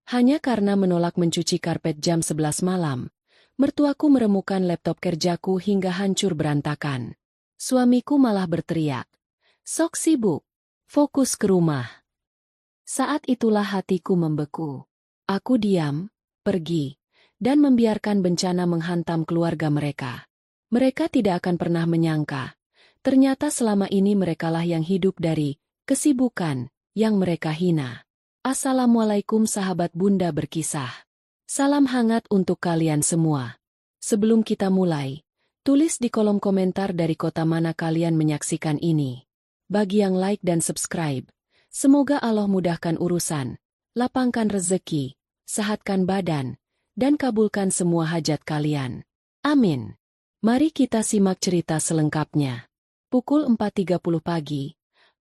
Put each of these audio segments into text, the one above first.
Hanya karena menolak mencuci karpet jam 11 malam, mertuaku meremukan laptop kerjaku hingga hancur berantakan. Suamiku malah berteriak, "Sok sibuk, fokus ke rumah." Saat itulah hatiku membeku. Aku diam, pergi, dan membiarkan bencana menghantam keluarga mereka. Mereka tidak akan pernah menyangka, ternyata selama ini merekalah yang hidup dari kesibukan yang mereka hina. Assalamualaikum sahabat Bunda Berkisah. Salam hangat untuk kalian semua. Sebelum kita mulai, tulis di kolom komentar dari kota mana kalian menyaksikan ini. Bagi yang like dan subscribe, semoga Allah mudahkan urusan, lapangkan rezeki, sehatkan badan, dan kabulkan semua hajat kalian. Amin. Mari kita simak cerita selengkapnya. Pukul 4.30 pagi,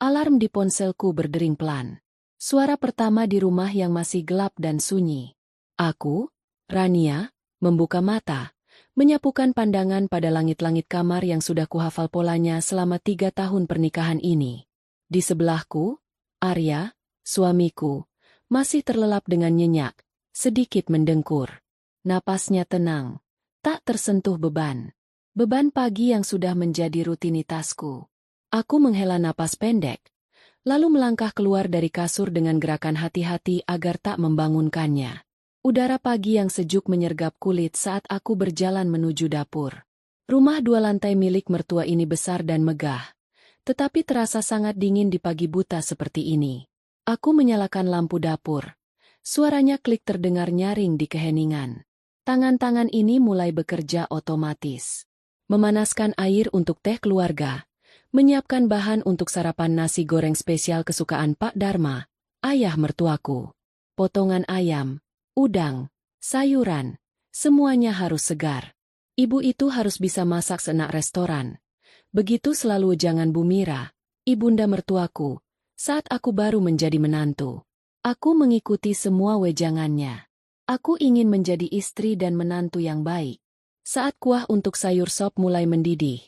alarm di ponselku berdering pelan. Suara pertama di rumah yang masih gelap dan sunyi. Aku, Rania, membuka mata, menyapukan pandangan pada langit-langit kamar yang sudah kuhafal polanya selama 3 tahun pernikahan ini. Di sebelahku, Arya, suamiku, masih terlelap dengan nyenyak, sedikit mendengkur. Napasnya tenang, tak tersentuh beban. Beban pagi yang sudah menjadi rutinitasku. Aku menghela napas pendek, lalu melangkah keluar dari kasur dengan gerakan hati-hati agar tak membangunkannya. Udara pagi yang sejuk menyergap kulit saat aku berjalan menuju dapur. Rumah 2 lantai milik mertua ini besar dan megah, tetapi terasa sangat dingin di pagi buta seperti ini. Aku menyalakan lampu dapur. Suaranya klik terdengar nyaring di keheningan. Tangan-tangan ini mulai bekerja otomatis. Memanaskan air untuk teh keluarga. Menyiapkan bahan untuk sarapan nasi goreng spesial kesukaan Pak Dharma, ayah mertuaku. Potongan ayam, udang, sayuran, semuanya harus segar. Ibu itu harus bisa masak seenak restoran. Begitu selalu jangan Bu Mira, ibunda mertuaku, saat aku baru menjadi menantu. Aku mengikuti semua wejangannya. Aku ingin menjadi istri dan menantu yang baik. Saat kuah untuk sayur sop mulai mendidih,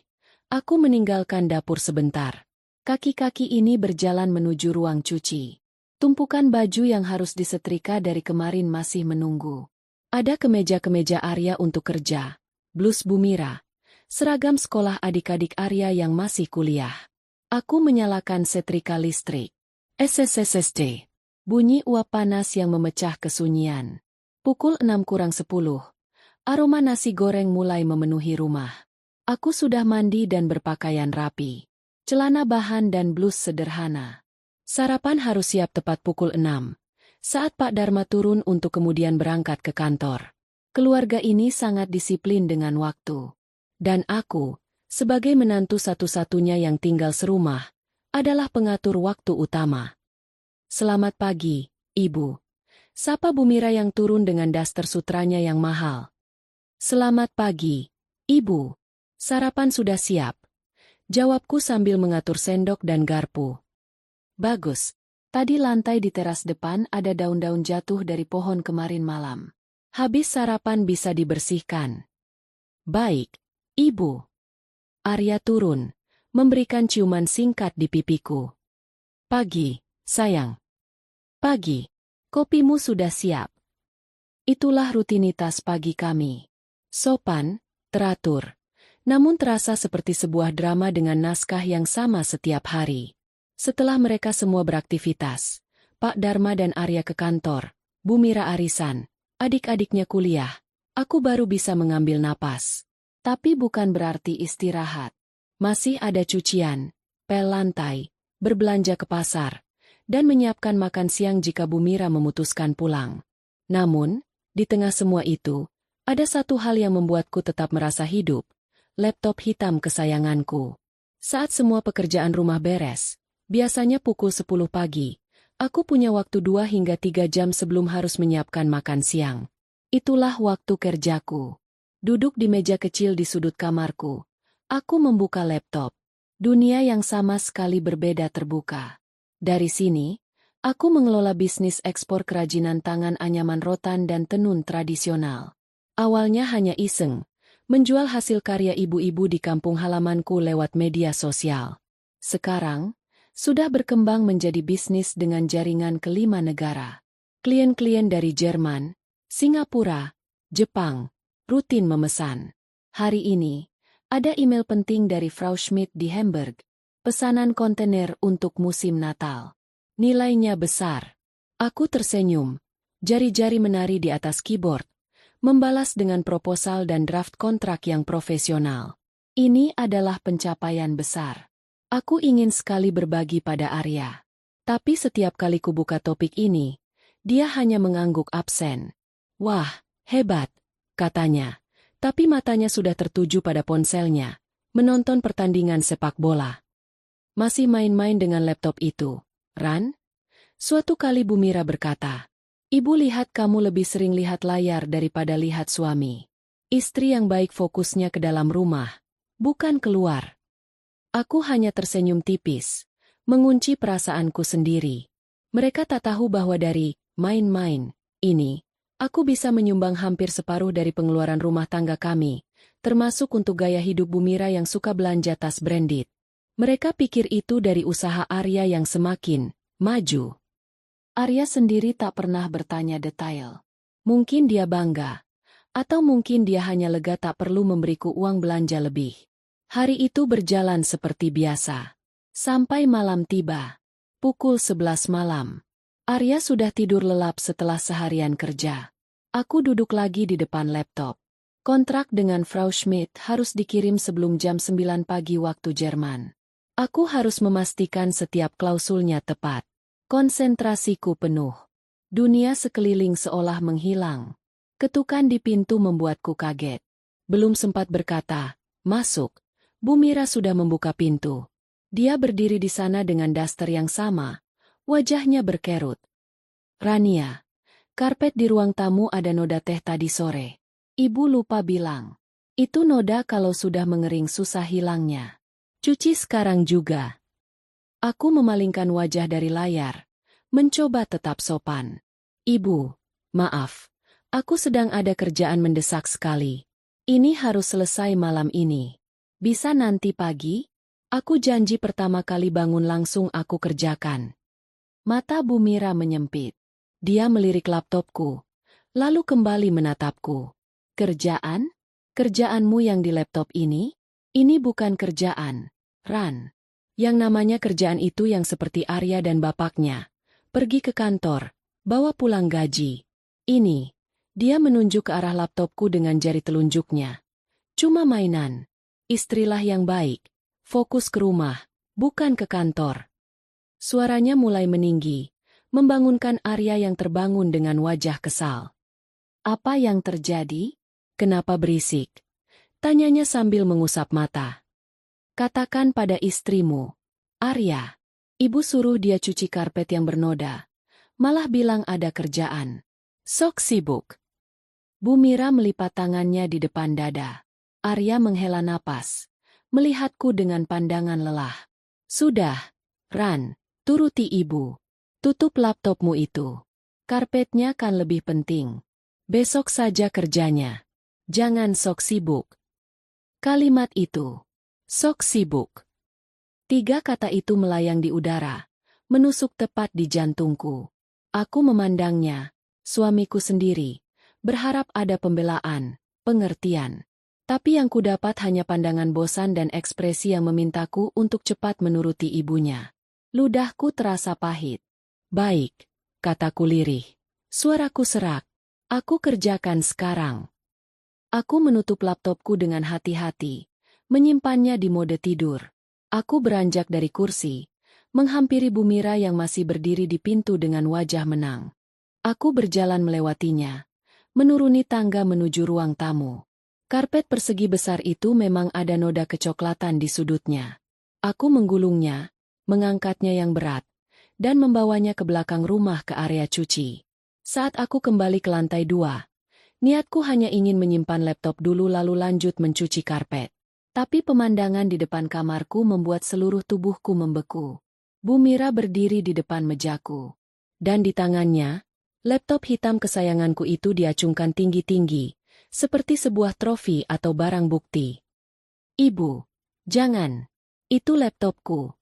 aku meninggalkan dapur sebentar. Kaki-kaki ini berjalan menuju ruang cuci. Tumpukan baju yang harus disetrika dari kemarin masih menunggu. Ada kemeja-kemeja Arya untuk kerja, blus Bu Mira, seragam sekolah adik-adik Arya yang masih kuliah. Aku menyalakan setrika listrik. SSSSD. Bunyi uap panas yang memecah kesunyian. Pukul 6:10. Aroma nasi goreng mulai memenuhi rumah. Aku sudah mandi dan berpakaian rapi. Celana bahan dan blus sederhana. Sarapan harus siap tepat pukul 6. Saat Pak Dharma turun untuk kemudian berangkat ke kantor. Keluarga ini sangat disiplin dengan waktu. Dan aku, sebagai menantu satu-satunya yang tinggal serumah, adalah pengatur waktu utama. Selamat pagi, Ibu. Sapa Bu Mira yang turun dengan daster sutranya yang mahal. Selamat pagi, Ibu. Sarapan sudah siap. Jawabku sambil mengatur sendok dan garpu. Bagus. Tadi lantai di teras depan ada daun-daun jatuh dari pohon kemarin malam. Habis sarapan bisa dibersihkan. Baik, Ibu. Arya turun, memberikan ciuman singkat di pipiku. Pagi, sayang. Pagi. Kopimu sudah siap. Itulah rutinitas pagi kami. Sopan, teratur. Namun terasa seperti sebuah drama dengan naskah yang sama setiap hari. Setelah mereka semua beraktivitas, Pak Dharma dan Arya ke kantor, Bu Mira arisan, adik-adiknya kuliah, aku baru bisa mengambil napas. Tapi bukan berarti istirahat. Masih ada cucian, pel lantai, berbelanja ke pasar, dan menyiapkan makan siang jika Bu Mira memutuskan pulang. Namun, di tengah semua itu, ada satu hal yang membuatku tetap merasa hidup, laptop hitam kesayanganku. Saat semua pekerjaan rumah beres, biasanya pukul 10 pagi, aku punya waktu 2 hingga 3 jam sebelum harus menyiapkan makan siang. Itulah waktu kerjaku. Duduk di meja kecil di sudut kamarku, aku membuka laptop. Dunia yang sama sekali berbeda terbuka. Dari sini, aku mengelola bisnis ekspor kerajinan tangan anyaman rotan dan tenun tradisional. Awalnya hanya iseng, menjual hasil karya ibu-ibu di kampung halamanku lewat media sosial. Sekarang, sudah berkembang menjadi bisnis dengan jaringan ke 5 negara. Klien-klien dari Jerman, Singapura, Jepang, rutin memesan. Hari ini, ada email penting dari Frau Schmidt di Hamburg. Pesanan kontainer untuk musim Natal. Nilainya besar. Aku tersenyum. Jari-jari menari di atas keyboard. Membalas dengan proposal dan draft kontrak yang profesional. Ini adalah pencapaian besar. Aku ingin sekali berbagi pada Arya. Tapi setiap kali kubuka topik ini, dia hanya mengangguk absen. Wah, hebat, katanya. Tapi matanya sudah tertuju pada ponselnya, menonton pertandingan sepak bola. Masih main-main dengan laptop itu, Ran? Suatu kali Bu Mira berkata, Ibu lihat kamu lebih sering lihat layar daripada lihat suami. Istri yang baik fokusnya ke dalam rumah, bukan keluar. Aku hanya tersenyum tipis, mengunci perasaanku sendiri. Mereka tak tahu bahwa dari main-main ini, aku bisa menyumbang hampir separuh dari pengeluaran rumah tangga kami, termasuk untuk gaya hidup Bu Mira yang suka belanja tas branded. Mereka pikir itu dari usaha Arya yang semakin maju. Arya sendiri tak pernah bertanya detail. Mungkin dia bangga, atau mungkin dia hanya lega tak perlu memberiku uang belanja lebih. Hari itu berjalan seperti biasa. Sampai malam tiba. Pukul 11 malam. Arya sudah tidur lelap setelah seharian kerja. Aku duduk lagi di depan laptop. Kontrak dengan Frau Schmidt harus dikirim sebelum jam 9 pagi waktu Jerman. Aku harus memastikan setiap klausulnya tepat. Konsentrasiku penuh. Dunia sekeliling seolah menghilang. Ketukan di pintu membuatku kaget. Belum sempat berkata, "Masuk." Bu Mira sudah membuka pintu. Dia berdiri di sana dengan daster yang sama. Wajahnya berkerut. Rania, karpet di ruang tamu ada noda teh tadi sore. Ibu lupa bilang. Itu noda kalau sudah mengering susah hilangnya. Cuci sekarang juga. Aku memalingkan wajah dari layar. Mencoba tetap sopan. Ibu, maaf. Aku sedang ada kerjaan mendesak sekali. Ini harus selesai malam ini. Bisa nanti pagi? Aku janji pertama kali bangun langsung aku kerjakan. Mata Bu Mira menyempit. Dia melirik laptopku, lalu kembali menatapku. Kerjaan? Kerjaanmu yang di laptop ini? Ini bukan kerjaan, Ran. Yang namanya kerjaan itu yang seperti Arya dan bapaknya. Pergi ke kantor, bawa pulang gaji. Ini, dia menunjuk ke arah laptopku dengan jari telunjuknya. Cuma mainan. Istrilah yang baik. Fokus ke rumah, bukan ke kantor. Suaranya mulai meninggi, membangunkan Arya yang terbangun dengan wajah kesal. Apa yang terjadi? Kenapa berisik? Tanyanya sambil mengusap mata. Katakan pada istrimu, Arya. Ibu suruh dia cuci karpet yang bernoda. Malah bilang ada kerjaan. Sok sibuk. Bu Mira melipat tangannya di depan dada. Arya menghela napas. Melihatku dengan pandangan lelah. Sudah, Ran, turuti ibu. Tutup laptopmu itu. Karpetnya kan lebih penting. Besok saja kerjanya. Jangan sok sibuk. Kalimat itu. Sok sibuk. 3 kata itu melayang di udara. Menusuk tepat di jantungku. Aku memandangnya, suamiku sendiri. Berharap ada pembelaan, pengertian. Tapi yang kudapat hanya pandangan bosan dan ekspresi yang memintaku untuk cepat menuruti ibunya. Ludahku terasa pahit. Baik, kataku lirih. Suaraku serak. Aku kerjakan sekarang. Aku menutup laptopku dengan hati-hati, menyimpannya di mode tidur. Aku beranjak dari kursi, menghampiri Bu Mira yang masih berdiri di pintu dengan wajah menang. Aku berjalan melewatinya, menuruni tangga menuju ruang tamu. Karpet persegi besar itu memang ada noda kecoklatan di sudutnya. Aku menggulungnya, mengangkatnya yang berat, dan membawanya ke belakang rumah ke area cuci. Saat aku kembali ke lantai 2, niatku hanya ingin menyimpan laptop dulu lalu lanjut mencuci karpet. Tapi pemandangan di depan kamarku membuat seluruh tubuhku membeku. Bu Mira berdiri di depan mejaku. Dan di tangannya, laptop hitam kesayanganku itu diacungkan tinggi-tinggi, seperti sebuah trofi atau barang bukti. Ibu, jangan. Itu laptopku.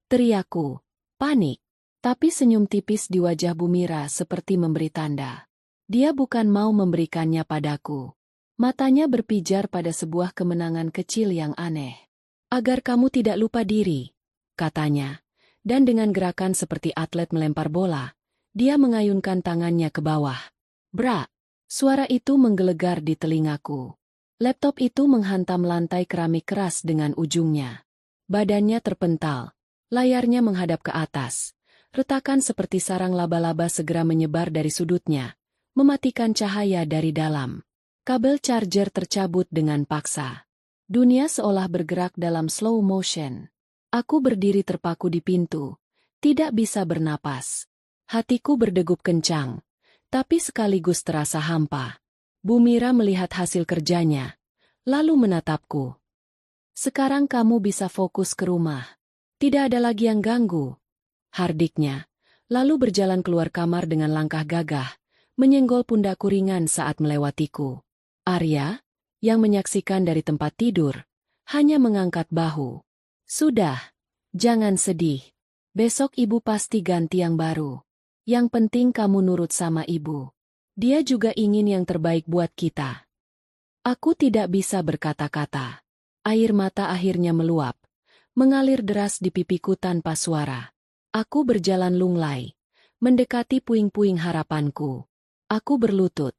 Teriakku. Panik. Tapi senyum tipis di wajah Bumira seperti memberi tanda. Dia bukan mau memberikannya padaku. Matanya berpijar pada sebuah kemenangan kecil yang aneh. Agar kamu tidak lupa diri, katanya. Dan dengan gerakan seperti atlet melempar bola, dia mengayunkan tangannya ke bawah. Brak! Suara itu menggelegar di telingaku. Laptop itu menghantam lantai keramik keras dengan ujungnya. Badannya terpental. Layarnya menghadap ke atas. Retakan seperti sarang laba-laba segera menyebar dari sudutnya, mematikan cahaya dari dalam. Kabel charger tercabut dengan paksa. Dunia seolah bergerak dalam slow motion. Aku berdiri terpaku di pintu, tidak bisa bernapas. Hatiku berdegup kencang, tapi sekaligus terasa hampa. Bumira melihat hasil kerjanya, lalu menatapku. Sekarang kamu bisa fokus ke rumah. Tidak ada lagi yang ganggu. Hardiknya, lalu berjalan keluar kamar dengan langkah gagah, menyenggol pundakku ringan saat melewatiku. Arya, yang menyaksikan dari tempat tidur, hanya mengangkat bahu. Sudah, jangan sedih. Besok ibu pasti ganti yang baru. Yang penting kamu nurut sama ibu. Dia juga ingin yang terbaik buat kita. Aku tidak bisa berkata-kata. Air mata akhirnya meluap, mengalir deras di pipiku tanpa suara. Aku berjalan lunglai, mendekati puing-puing harapanku. Aku berlutut,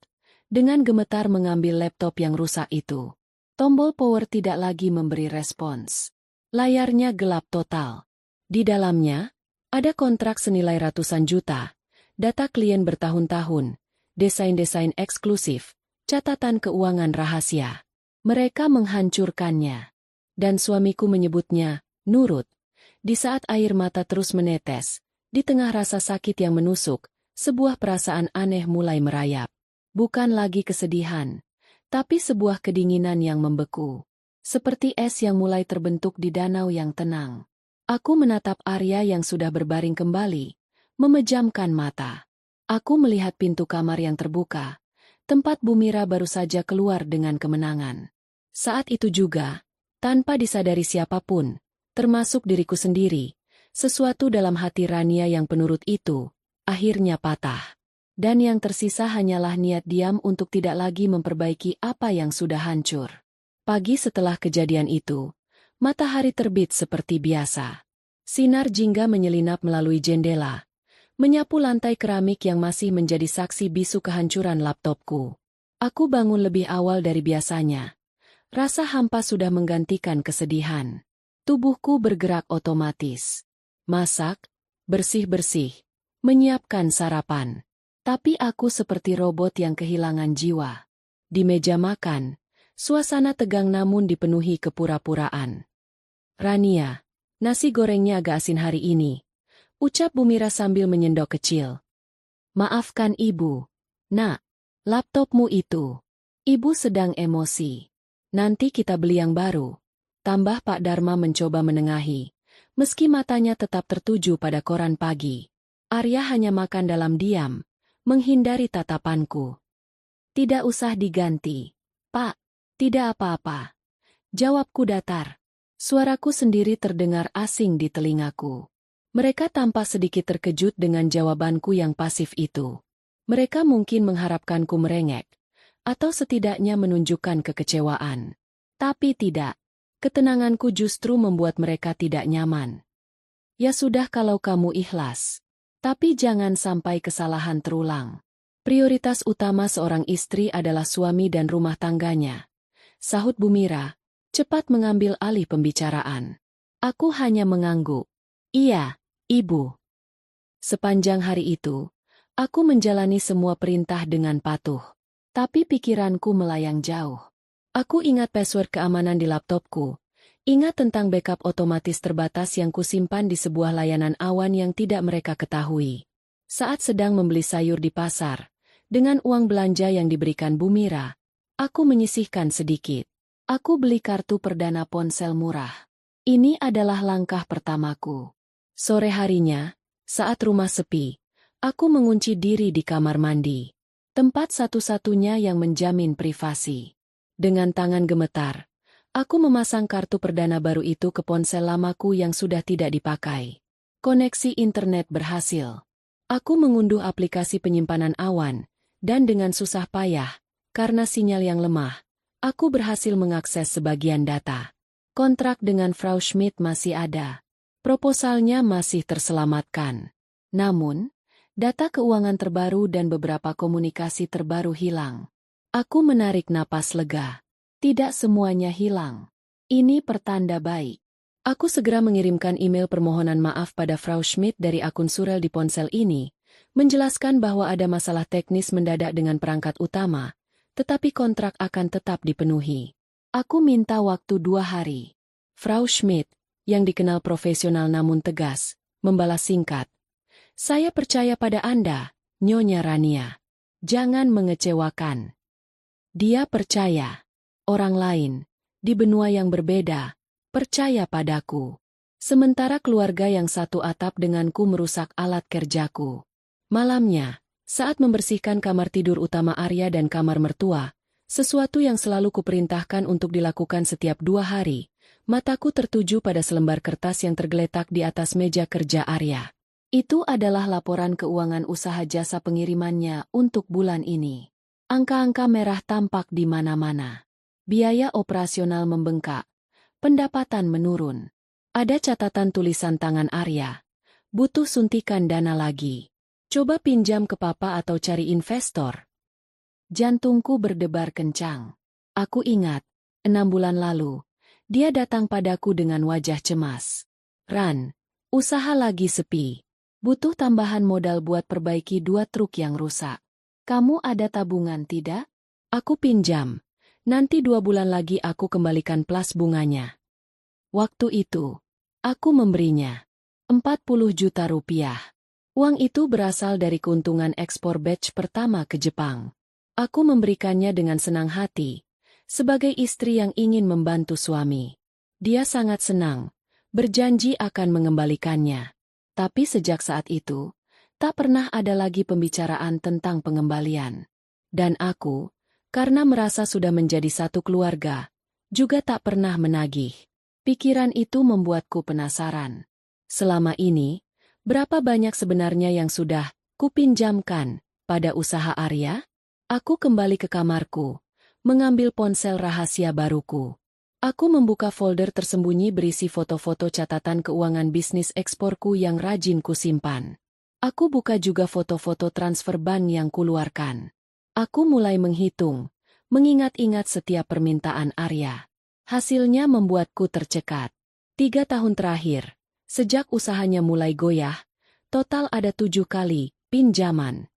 dengan gemetar mengambil laptop yang rusak itu. Tombol power tidak lagi memberi respons. Layarnya gelap total. Di dalamnya, ada kontrak senilai ratusan juta, data klien bertahun-tahun, desain-desain eksklusif, catatan keuangan rahasia. Mereka menghancurkannya. Dan suamiku menyebutnya, nurut. Di saat air mata terus menetes, di tengah rasa sakit yang menusuk, sebuah perasaan aneh mulai merayap. Bukan lagi kesedihan, tapi sebuah kedinginan yang membeku. Seperti es yang mulai terbentuk di danau yang tenang. Aku menatap Arya yang sudah berbaring kembali, memejamkan mata. Aku melihat pintu kamar yang terbuka, tempat Bumira baru saja keluar dengan kemenangan. Saat itu juga, tanpa disadari siapapun, termasuk diriku sendiri, sesuatu dalam hati Rania yang penurut itu, akhirnya patah. Dan yang tersisa hanyalah niat diam untuk tidak lagi memperbaiki apa yang sudah hancur. Pagi setelah kejadian itu, matahari terbit seperti biasa. Sinar jingga menyelinap melalui jendela, menyapu lantai keramik yang masih menjadi saksi bisu kehancuran laptopku. Aku bangun lebih awal dari biasanya. Rasa hampa sudah menggantikan kesedihan. Tubuhku bergerak otomatis. Masak, bersih-bersih, menyiapkan sarapan. Tapi aku seperti robot yang kehilangan jiwa. Di meja makan, suasana tegang namun dipenuhi kepura-puraan. Rania, nasi gorengnya agak asin hari ini, ucap Bumira sambil menyendok kecil. Maafkan ibu. Nak, laptopmu itu. Ibu sedang emosi. Nanti kita beli yang baru. Tambah Pak Dharma mencoba menengahi, meski matanya tetap tertuju pada koran pagi. Arya hanya makan dalam diam, menghindari tatapanku. Tidak usah diganti, Pak. Tidak apa-apa. Jawabku datar. Suaraku sendiri terdengar asing di telingaku. Mereka tampak sedikit terkejut dengan jawabanku yang pasif itu. Mereka mungkin mengharapkanku merengek, atau setidaknya menunjukkan kekecewaan. Tapi tidak. Ketenanganku justru membuat mereka tidak nyaman. Ya sudah kalau kamu ikhlas. Tapi jangan sampai kesalahan terulang. Prioritas utama seorang istri adalah suami dan rumah tangganya. Sahut Bumira, cepat mengambil alih pembicaraan. Aku hanya mengangguk. Iya, Ibu. Sepanjang hari itu, aku menjalani semua perintah dengan patuh. Tapi pikiranku melayang jauh. Aku ingat password keamanan di laptopku. Ingat tentang backup otomatis terbatas yang kusimpan di sebuah layanan awan yang tidak mereka ketahui. Saat sedang membeli sayur di pasar, dengan uang belanja yang diberikan Bumira, aku menyisihkan sedikit. Aku beli kartu perdana ponsel murah. Ini adalah langkah pertamaku. Sore harinya, saat rumah sepi, aku mengunci diri di kamar mandi. Tempat satu-satunya yang menjamin privasi. Dengan tangan gemetar, aku memasang kartu perdana baru itu ke ponsel lamaku yang sudah tidak dipakai. Koneksi internet berhasil. Aku mengunduh aplikasi penyimpanan awan, dan dengan susah payah, karena sinyal yang lemah, aku berhasil mengakses sebagian data. Kontrak dengan Frau Schmidt masih ada. Proposalnya masih terselamatkan. Namun, data keuangan terbaru dan beberapa komunikasi terbaru hilang. Aku menarik napas lega. Tidak semuanya hilang. Ini pertanda baik. Aku segera mengirimkan email permohonan maaf pada Frau Schmidt dari akun surel di ponsel ini, menjelaskan bahwa ada masalah teknis mendadak dengan perangkat utama, tetapi kontrak akan tetap dipenuhi. Aku minta waktu 2 hari. Frau Schmidt, yang dikenal profesional namun tegas, membalas singkat. Saya percaya pada Anda, Nyonya Rania. Jangan mengecewakan. Dia percaya. Orang lain, di benua yang berbeda, percaya padaku. Sementara keluarga yang satu atap denganku merusak alat kerjaku. Malamnya, saat membersihkan kamar tidur utama Arya dan kamar mertua, sesuatu yang selalu kuperintahkan untuk dilakukan setiap 2 hari, mataku tertuju pada selembar kertas yang tergeletak di atas meja kerja Arya. Itu adalah laporan keuangan usaha jasa pengirimannya untuk bulan ini. Angka-angka merah tampak di mana-mana. Biaya operasional membengkak. Pendapatan menurun. Ada catatan tulisan tangan Arya. Butuh suntikan dana lagi. Coba pinjam ke papa atau cari investor. Jantungku berdebar kencang. Aku ingat, 6 bulan lalu, dia datang padaku dengan wajah cemas. Ran, usaha lagi sepi. Butuh tambahan modal buat perbaiki 2 truk yang rusak. Kamu ada tabungan tidak? Aku pinjam. Nanti 2 bulan lagi aku kembalikan plus bunganya. Waktu itu, aku memberinya 40 juta rupiah. Uang itu berasal dari keuntungan ekspor batch pertama ke Jepang. Aku memberikannya dengan senang hati, sebagai istri yang ingin membantu suami. Dia sangat senang, berjanji akan mengembalikannya. Tapi sejak saat itu, tak pernah ada lagi pembicaraan tentang pengembalian. Dan aku, karena merasa sudah menjadi satu keluarga, juga tak pernah menagih. Pikiran itu membuatku penasaran. Selama ini, berapa banyak sebenarnya yang sudah kupinjamkan pada usaha Arya? Aku kembali ke kamarku, mengambil ponsel rahasia baruku. Aku membuka folder tersembunyi berisi foto-foto catatan keuangan bisnis eksporku yang rajin kusimpan. Aku buka juga foto-foto transfer bank yang kuluarkan. Aku mulai menghitung, mengingat-ingat setiap permintaan Arya. Hasilnya membuatku tercekat. 3 tahun terakhir, sejak usahanya mulai goyah, total ada 7 kali pinjaman.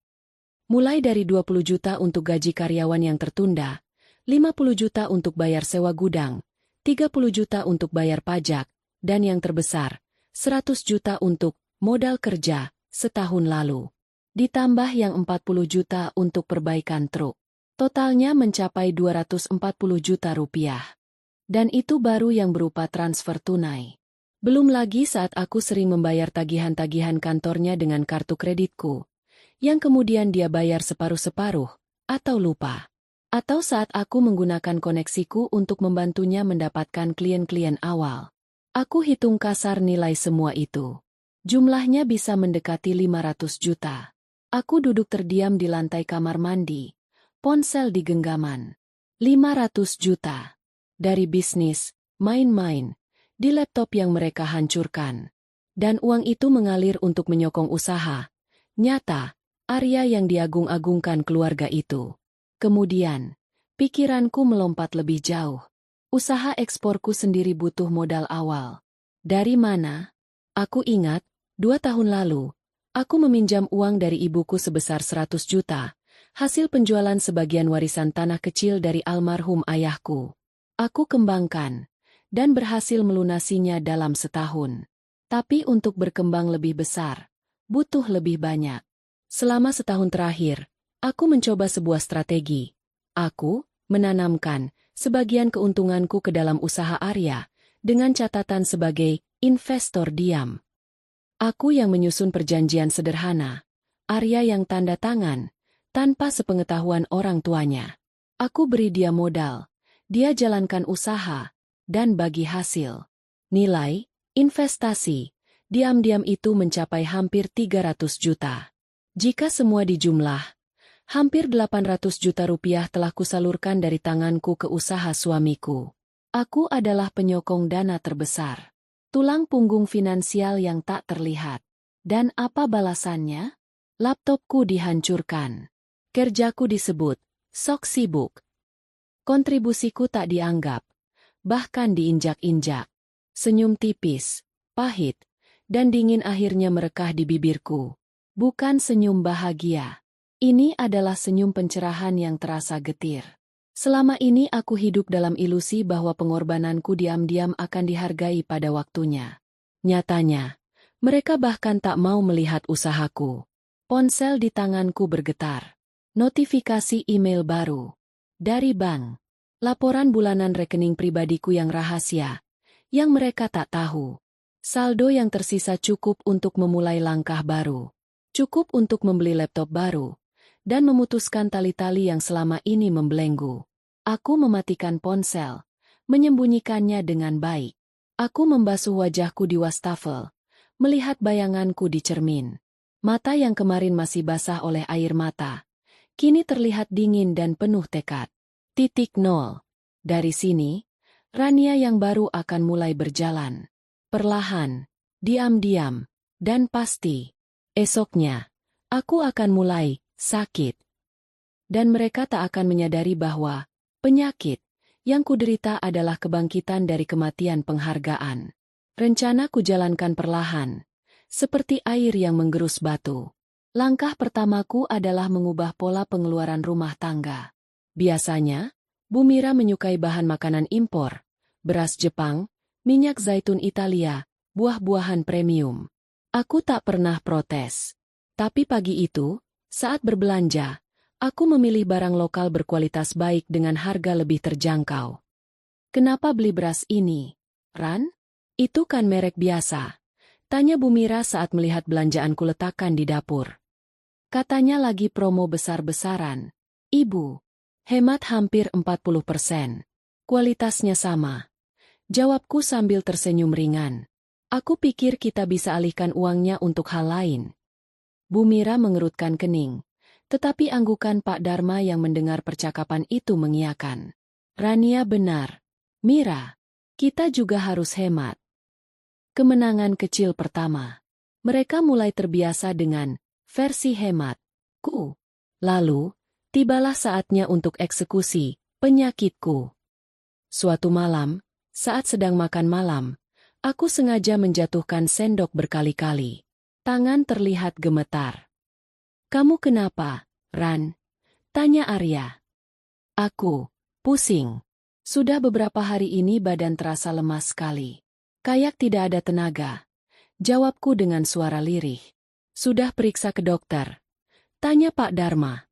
Mulai dari 20 juta untuk gaji karyawan yang tertunda, 50 juta untuk bayar sewa gudang, 30 juta untuk bayar pajak, dan yang terbesar, 100 juta untuk modal kerja setahun lalu. Ditambah yang 40 juta untuk perbaikan truk. Totalnya mencapai 240 juta rupiah. Dan itu baru yang berupa transfer tunai. Belum lagi saat aku sering membayar tagihan-tagihan kantornya dengan kartu kreditku, yang kemudian dia bayar separuh-separuh, atau lupa. Atau saat aku menggunakan koneksiku untuk membantunya mendapatkan klien-klien awal. Aku hitung kasar nilai semua itu. Jumlahnya bisa mendekati 500 juta. Aku duduk terdiam di lantai kamar mandi, ponsel di genggaman. 500 juta. Dari bisnis, main-main, di laptop yang mereka hancurkan. Dan uang itu mengalir untuk menyokong usaha. Nyata, Arya yang diagung-agungkan keluarga itu. Kemudian, pikiranku melompat lebih jauh. Usaha eksporku sendiri butuh modal awal. Dari mana? Aku ingat, 2 tahun lalu, aku meminjam uang dari ibuku sebesar 100 juta, hasil penjualan sebagian warisan tanah kecil dari almarhum ayahku. Aku kembangkan, dan berhasil melunasinya dalam setahun. Tapi untuk berkembang lebih besar, butuh lebih banyak. Selama setahun terakhir, aku mencoba sebuah strategi. Aku menanamkan sebagian keuntunganku ke dalam usaha Arya, dengan catatan sebagai investor diam. Aku yang menyusun perjanjian sederhana, Arya yang tanda tangan, tanpa sepengetahuan orang tuanya. Aku beri dia modal, dia jalankan usaha, dan bagi hasil. Nilai, investasi, Diam-diam itu mencapai hampir 300 juta. Jika semua dijumlah, hampir 800 juta rupiah telah kusalurkan dari tanganku ke usaha suamiku. Aku adalah penyokong dana terbesar. Tulang punggung finansial yang tak terlihat. Dan apa balasannya? Laptopku dihancurkan. Kerjaku disebut sok sibuk. Kontribusiku tak dianggap, bahkan diinjak-injak. Senyum tipis, pahit, dan dingin akhirnya merekah di bibirku. Bukan senyum bahagia. Ini adalah senyum pencerahan yang terasa getir. Selama ini aku hidup dalam ilusi bahwa pengorbananku diam-diam akan dihargai pada waktunya. Nyatanya, mereka bahkan tak mau melihat usahaku. Ponsel di tanganku bergetar. Notifikasi email baru. Dari bank. Laporan bulanan rekening pribadiku yang rahasia. Yang mereka tak tahu. Saldo yang tersisa cukup untuk memulai langkah baru. Cukup untuk membeli laptop baru. Dan memutuskan tali-tali yang selama ini membelenggu. Aku mematikan ponsel. Menyembunyikannya dengan baik. Aku membasuh wajahku di wastafel. Melihat bayanganku di cermin. Mata yang kemarin masih basah oleh air mata. Kini terlihat dingin dan penuh tekad. Titik nol. Dari sini, Rania yang baru akan mulai berjalan. Perlahan, diam-diam, dan pasti. Esoknya, aku akan mulai sakit. Dan mereka tak akan menyadari bahwa penyakit yang kuderita adalah kebangkitan dari kematian penghargaan. Rencana kujalankan perlahan, seperti air yang menggerus batu. Langkah pertamaku adalah mengubah pola pengeluaran rumah tangga. Biasanya, Bu Mira menyukai bahan makanan impor, beras Jepang, minyak zaitun Italia, buah-buahan premium. Aku tak pernah protes. Tapi pagi itu, saat berbelanja, aku memilih barang lokal berkualitas baik dengan harga lebih terjangkau. Kenapa beli beras ini, Ran? Itu kan merek biasa. Tanya Bu Mira saat melihat belanjaanku letakkan di dapur. Katanya lagi promo besar-besaran. Ibu, hemat hampir 40%. Kualitasnya sama. Jawabku sambil tersenyum ringan. Aku pikir kita bisa alihkan uangnya untuk hal lain. Bu Mira mengerutkan kening, tetapi anggukan Pak Dharma yang mendengar percakapan itu mengiyakan. Rania benar. Mira, kita juga harus hemat. Kemenangan kecil pertama. Mereka mulai terbiasa dengan versi hemat. Lalu, tibalah saatnya untuk eksekusi penyakitku. Suatu malam, saat sedang makan malam, aku sengaja menjatuhkan sendok berkali-kali. Tangan terlihat gemetar. Kamu kenapa, Ran? Tanya Arya. Aku, pusing. Sudah beberapa hari ini badan terasa lemas sekali. Kayak tidak ada tenaga. Jawabku dengan suara lirih. Sudah periksa ke dokter? Tanya Pak Dharma.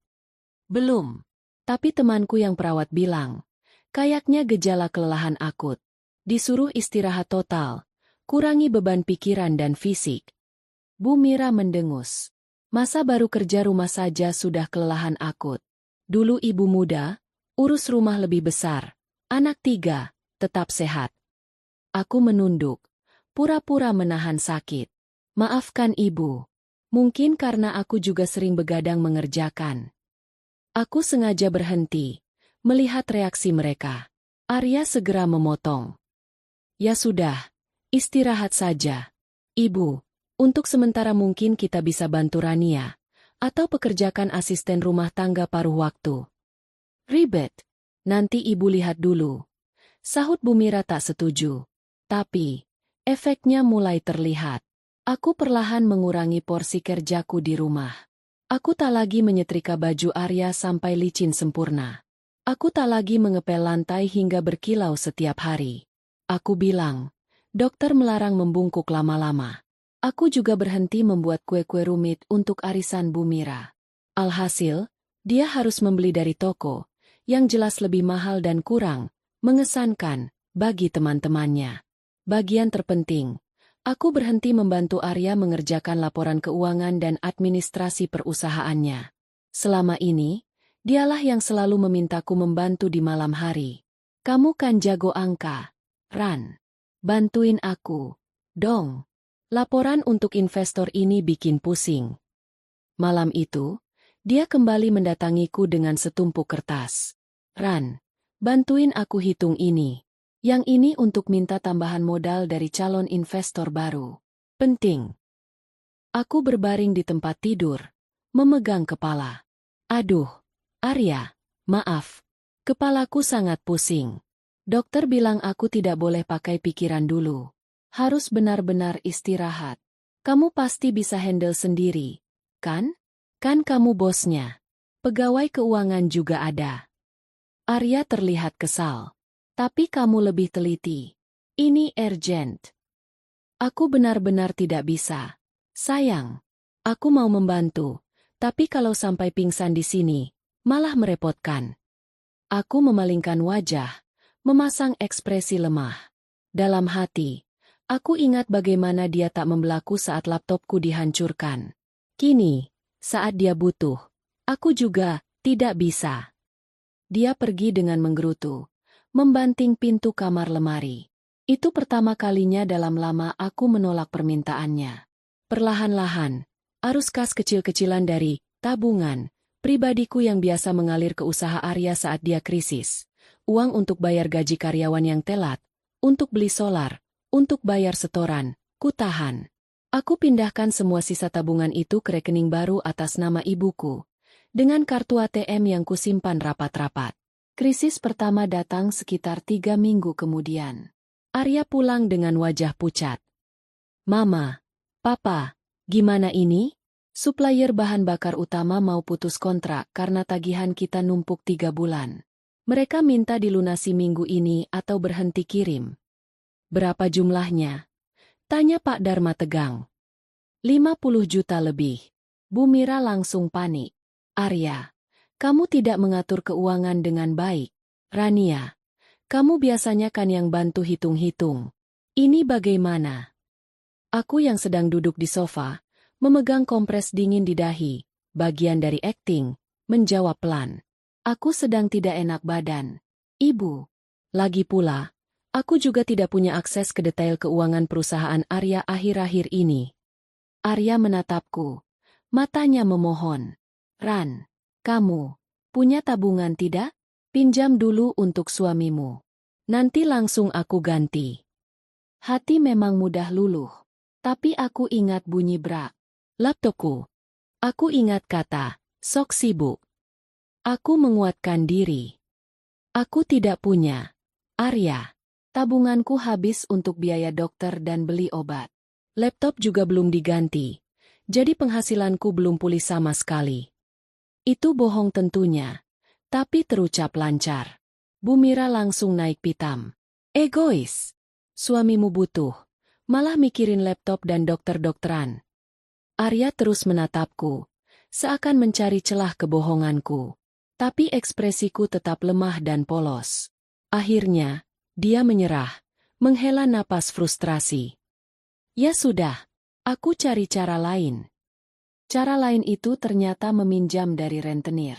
Belum. Tapi temanku yang perawat bilang, kayaknya gejala kelelahan akut. Disuruh istirahat total, kurangi beban pikiran dan fisik. Bu Mira mendengus. Masa baru kerja rumah saja sudah kelelahan akut. Dulu ibu muda, urus rumah lebih besar. Anak 3, tetap sehat. Aku menunduk, pura-pura menahan sakit. Maafkan ibu. Mungkin karena aku juga sering begadang mengerjakan. Aku sengaja berhenti, melihat reaksi mereka. Arya segera memotong. Ya sudah, istirahat saja. Ibu, untuk sementara mungkin kita bisa bantu Rania, atau pekerjakan asisten rumah tangga paruh waktu. Ribet. Nanti ibu lihat dulu. Sahut Bu Mira tak setuju. Tapi, efeknya mulai terlihat. Aku perlahan mengurangi porsi kerjaku di rumah. Aku tak lagi menyetrika baju Arya sampai licin sempurna. Aku tak lagi mengepel lantai hingga berkilau setiap hari. Aku bilang, dokter melarang membungkuk lama-lama. Aku juga berhenti membuat kue-kue rumit untuk arisan Bu Mira. Alhasil, dia harus membeli dari toko, yang jelas lebih mahal dan kurang mengesankan bagi teman-temannya. Bagian terpenting, aku berhenti membantu Arya mengerjakan laporan keuangan dan administrasi perusahaannya. Selama ini, dialah yang selalu memintaku membantu di malam hari. Kamu kan jago angka, Ran. Bantuin aku, dong. Laporan untuk investor ini bikin pusing. Malam itu, dia kembali mendatangiku dengan setumpuk kertas. Ran, bantuin aku hitung ini. Yang ini untuk minta tambahan modal dari calon investor baru. Penting. Aku berbaring di tempat tidur, memegang kepala. Aduh, Arya, maaf. Kepalaku sangat pusing. Dokter bilang aku tidak boleh pakai pikiran dulu. Harus benar-benar istirahat. Kamu pasti bisa handle sendiri, kan? Kan kamu bosnya. Pegawai keuangan juga ada. Arya terlihat kesal. Tapi kamu lebih teliti. Ini urgent. Aku benar-benar tidak bisa. Sayang. Aku mau membantu. Tapi kalau sampai pingsan di sini, malah merepotkan. Aku memalingkan wajah, memasang ekspresi lemah. Dalam hati, aku ingat bagaimana dia tak membelaku saat laptopku dihancurkan. Kini, saat dia butuh, aku juga tidak bisa. Dia pergi dengan menggerutu, membanting pintu kamar lemari. Itu pertama kalinya dalam lama aku menolak permintaannya. Perlahan-lahan, arus kas kecil-kecilan dari tabungan pribadiku yang biasa mengalir ke usaha Arya saat dia krisis. Uang untuk bayar gaji karyawan yang telat, untuk beli solar, untuk bayar setoran, ku tahan. Aku pindahkan semua sisa tabungan itu ke rekening baru atas nama ibuku, dengan kartu ATM yang kusimpan rapat-rapat. Krisis pertama datang sekitar 3 minggu kemudian. Arya pulang dengan wajah pucat. Mama, Papa, gimana ini? Supplier bahan bakar utama mau putus kontrak karena tagihan kita numpuk 3 bulan. Mereka minta dilunasi minggu ini atau berhenti kirim. Berapa jumlahnya? Tanya Pak Dharma tegang. 50 juta lebih. Bu Mira langsung panik. Arya, kamu tidak mengatur keuangan dengan baik. Rania, kamu biasanya kan yang bantu hitung-hitung. Ini bagaimana? Aku yang sedang duduk di sofa, memegang kompres dingin di dahi, bagian dari akting, menjawab pelan. Aku sedang tidak enak badan. Ibu. Lagi pula, aku juga tidak punya akses ke detail keuangan perusahaan Arya akhir-akhir ini. Arya menatapku. Matanya memohon. Ran, kamu punya tabungan tidak? Pinjam dulu untuk suamimu. Nanti langsung aku ganti. Hati memang mudah luluh. Tapi aku ingat bunyi brak. Laptopku. Aku ingat kata, sok sibuk. Aku menguatkan diri. Aku tidak punya. Arya, tabunganku habis untuk biaya dokter dan beli obat. Laptop juga belum diganti. Jadi penghasilanku belum pulih sama sekali. Itu bohong tentunya. Tapi terucap lancar. Bu Mira langsung naik pitam. Egois. Suamimu butuh. Malah mikirin laptop dan dokter-dokteran. Arya terus menatapku. Seakan mencari celah kebohonganku. Tapi ekspresiku tetap lemah dan polos. Akhirnya, dia menyerah. Menghela napas frustrasi. Ya sudah. Aku cari cara lain. Cara lain itu ternyata meminjam dari rentenir.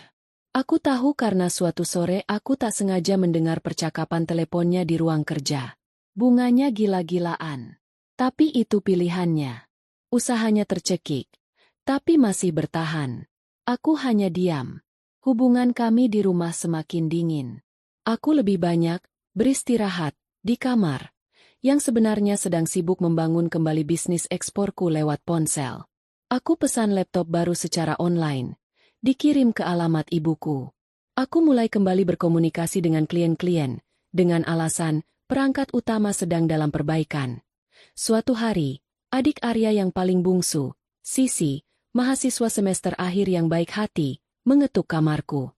Aku tahu karena suatu sore aku tak sengaja mendengar percakapan teleponnya di ruang kerja. Bunganya gila-gilaan. Tapi itu pilihannya. Usahanya tercekik. Tapi masih bertahan. Aku hanya diam. Hubungan kami di rumah semakin dingin. Aku lebih banyak beristirahat di kamar. Yang sebenarnya sedang sibuk membangun kembali bisnis eksporku lewat ponsel. Aku pesan laptop baru secara online, dikirim ke alamat ibuku. Aku mulai kembali berkomunikasi dengan klien-klien, dengan alasan perangkat utama sedang dalam perbaikan. Suatu hari, adik Arya yang paling bungsu, Sisi, mahasiswa semester akhir yang baik hati, mengetuk kamarku.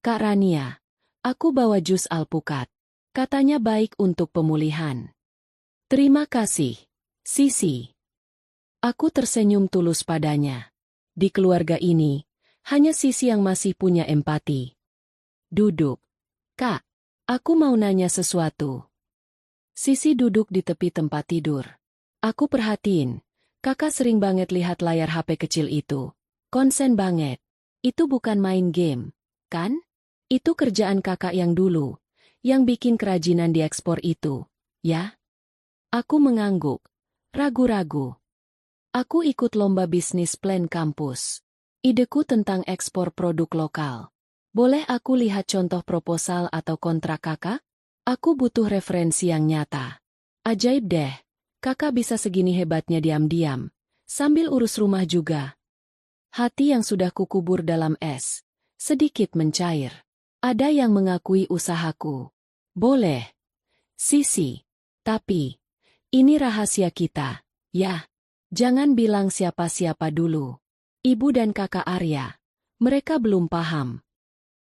Kak Rania, aku bawa jus alpukat. Katanya baik untuk pemulihan. Terima kasih, Sisi. Aku tersenyum tulus padanya. Di keluarga ini, hanya Sisi yang masih punya empati. Duduk. Kak, aku mau nanya sesuatu. Sisi duduk di tepi tempat tidur. Aku perhatiin, kakak sering banget lihat layar HP kecil itu. Konsen banget. Itu bukan main game, kan? Itu kerjaan kakak yang dulu, yang bikin kerajinan diekspor itu, ya? Aku mengangguk. Ragu-ragu. Aku ikut lomba bisnis plan kampus. Ideku tentang ekspor produk lokal. Boleh aku lihat contoh proposal atau kontrak kakak? Aku butuh referensi yang nyata. Ajaib deh, kakak bisa segini hebatnya diam-diam, sambil urus rumah juga. Hati yang sudah kukubur dalam es, sedikit mencair. Ada yang mengakui usahaku. Boleh, Sisi. Tapi, ini rahasia kita, ya. Jangan bilang siapa-siapa dulu. Ibu dan kakak Arya. Mereka belum paham.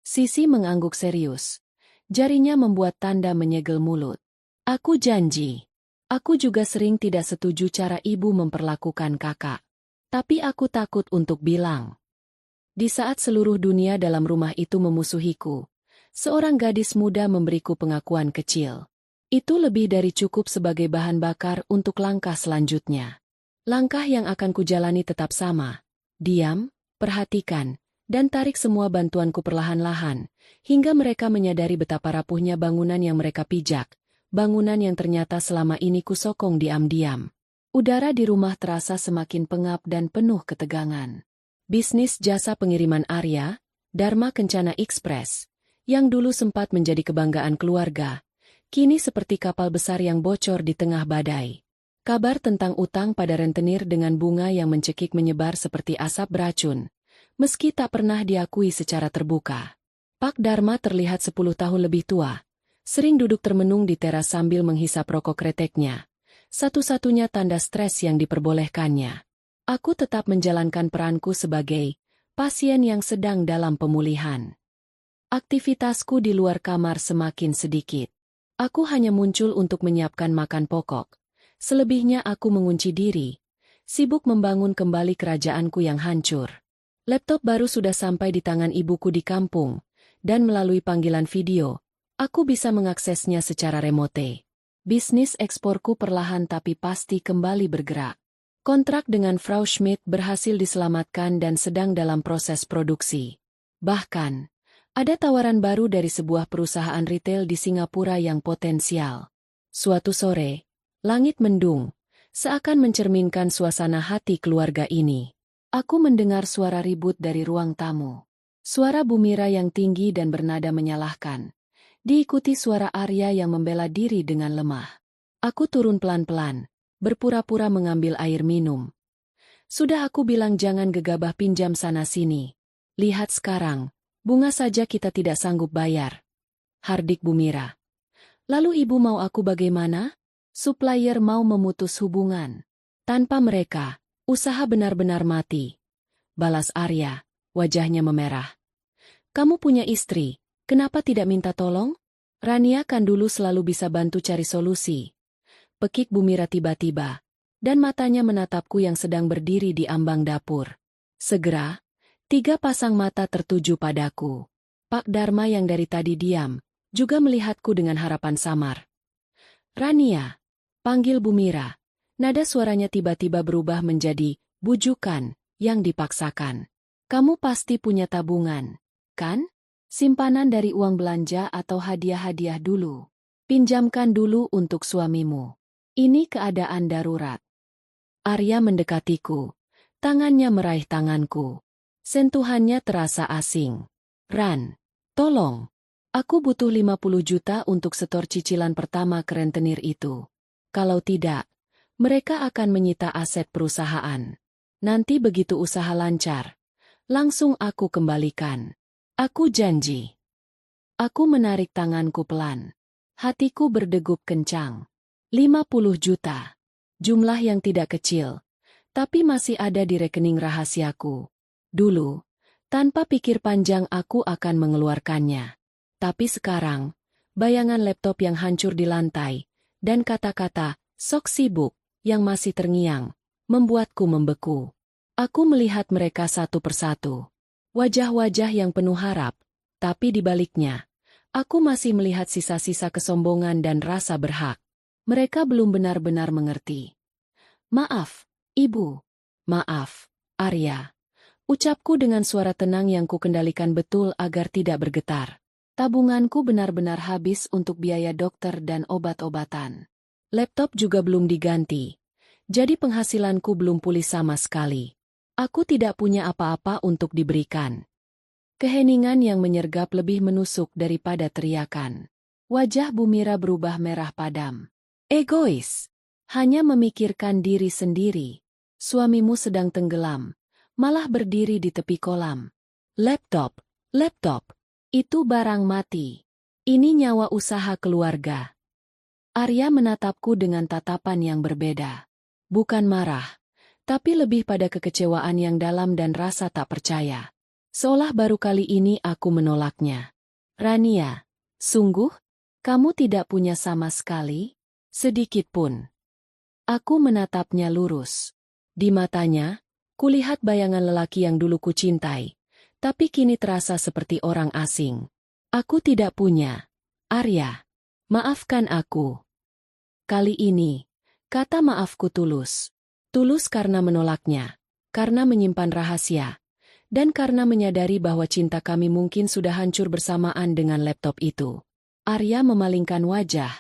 Sisi mengangguk serius. Jarinya membuat tanda menyegel mulut. Aku janji. Aku juga sering tidak setuju cara ibu memperlakukan kakak. Tapi aku takut untuk bilang. Di saat seluruh dunia dalam rumah itu memusuhiku, seorang gadis muda memberiku pengakuan kecil. Itu lebih dari cukup sebagai bahan bakar untuk langkah selanjutnya. Langkah yang akan kujalani tetap sama. Diam, perhatikan, dan tarik semua bantuanku perlahan-lahan, hingga mereka menyadari betapa rapuhnya bangunan yang mereka pijak, bangunan yang ternyata selama ini kusokong diam-diam. Udara di rumah terasa semakin pengap dan penuh ketegangan. Bisnis jasa pengiriman Arya, Dharma Kencana Express, yang dulu sempat menjadi kebanggaan keluarga, kini seperti kapal besar yang bocor di tengah badai. Kabar tentang utang pada rentenir dengan bunga yang mencekik menyebar seperti asap beracun, meski tak pernah diakui secara terbuka. Pak Dharma terlihat 10 tahun lebih tua, sering duduk termenung di teras sambil menghisap rokok kreteknya, satu-satunya tanda stres yang diperbolehkannya. Aku tetap menjalankan peranku sebagai pasien yang sedang dalam pemulihan. Aktivitasku di luar kamar semakin sedikit. Aku hanya muncul untuk menyiapkan makan pokok. Selebihnya aku mengunci diri, sibuk membangun kembali kerajaanku yang hancur. Laptop baru sudah sampai di tangan ibuku di kampung, dan melalui panggilan video, aku bisa mengaksesnya secara remote. Bisnis eksporku perlahan tapi pasti kembali bergerak. Kontrak dengan Frau Schmidt berhasil diselamatkan dan sedang dalam proses produksi. Bahkan, ada tawaran baru dari sebuah perusahaan retail di Singapura yang potensial. Suatu sore, langit mendung, seakan mencerminkan suasana hati keluarga ini. Aku mendengar suara ribut dari ruang tamu. Suara Bu Mira yang tinggi dan bernada menyalahkan. Diikuti suara Arya yang membela diri dengan lemah. Aku turun pelan-pelan, berpura-pura mengambil air minum. Sudah aku bilang jangan gegabah pinjam sana-sini. Lihat sekarang, bunga saja kita tidak sanggup bayar. Hardik Bu Mira. Lalu ibu mau aku bagaimana? Supplier mau memutus hubungan. Tanpa mereka, usaha benar-benar mati. Balas Arya, wajahnya memerah. Kamu punya istri, kenapa tidak minta tolong? Rania kan dulu selalu bisa bantu cari solusi. Pekik Bu Mira tiba-tiba, dan matanya menatapku yang sedang berdiri di ambang dapur. Segera, 3 pasang mata tertuju padaku. Pak Dharma yang dari tadi diam, juga melihatku dengan harapan samar. Rania, panggil Bu Mira. Nada suaranya tiba-tiba berubah menjadi bujukan yang dipaksakan. Kamu pasti punya tabungan, kan? Simpanan dari uang belanja atau hadiah-hadiah dulu. Pinjamkan dulu untuk suamimu. Ini keadaan darurat. Arya mendekatiku. Tangannya meraih tanganku. Sentuhannya terasa asing. Ran, tolong. Aku butuh 50 juta untuk setor cicilan pertama ke rentenir itu. Kalau tidak, mereka akan menyita aset perusahaan. Nanti begitu usaha lancar, langsung aku kembalikan. Aku janji. Aku menarik tanganku pelan. Hatiku berdegup kencang. 50 juta. Jumlah yang tidak kecil, tapi masih ada di rekening rahasiaku. Dulu, tanpa pikir panjang aku akan mengeluarkannya. Tapi sekarang, bayangan laptop yang hancur di lantai, dan kata-kata, sok sibuk, yang masih terngiang, membuatku membeku. Aku melihat mereka satu persatu. Wajah-wajah yang penuh harap, tapi di baliknya, aku masih melihat sisa-sisa kesombongan dan rasa berhak. Mereka belum benar-benar mengerti. Maaf, Ibu. Maaf, Arya. Ucapku dengan suara tenang yang kukendalikan betul agar tidak bergetar. Tabunganku benar-benar habis untuk biaya dokter dan obat-obatan. Laptop juga belum diganti. Jadi penghasilanku belum pulih sama sekali. Aku tidak punya apa-apa untuk diberikan. Keheningan yang menyergap lebih menusuk daripada teriakan. Wajah Bu Mira berubah merah padam. Egois. Hanya memikirkan diri sendiri. Suamimu sedang tenggelam. Malah berdiri di tepi kolam. Laptop. Itu barang mati. Ini nyawa usaha keluarga. Arya menatapku dengan tatapan yang berbeda. Bukan marah, tapi lebih pada kekecewaan yang dalam dan rasa tak percaya. Seolah baru kali ini aku menolaknya. Rania, sungguh? Kamu tidak punya sama sekali? Sedikit pun. Aku menatapnya lurus. Di matanya, kulihat bayangan lelaki yang dulu kucintai, tapi kini terasa seperti orang asing. Aku tidak punya. Arya, maafkan aku. Kali ini, kata maafku tulus. Tulus karena menolaknya, karena menyimpan rahasia, dan karena menyadari bahwa cinta kami mungkin sudah hancur bersamaan dengan laptop itu. Arya memalingkan wajah,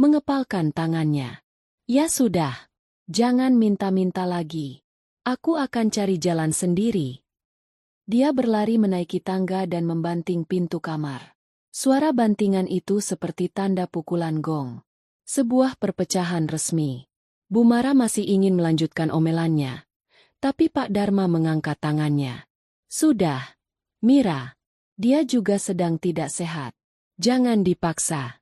mengepalkan tangannya. Ya sudah, jangan minta-minta lagi. Aku akan cari jalan sendiri. Dia berlari menaiki tangga dan membanting pintu kamar. Suara bantingan itu seperti tanda pukulan gong. Sebuah perpecahan resmi. Bu Mara masih ingin melanjutkan omelannya. Tapi Pak Dharma mengangkat tangannya. Sudah, Mira. Dia juga sedang tidak sehat. Jangan dipaksa.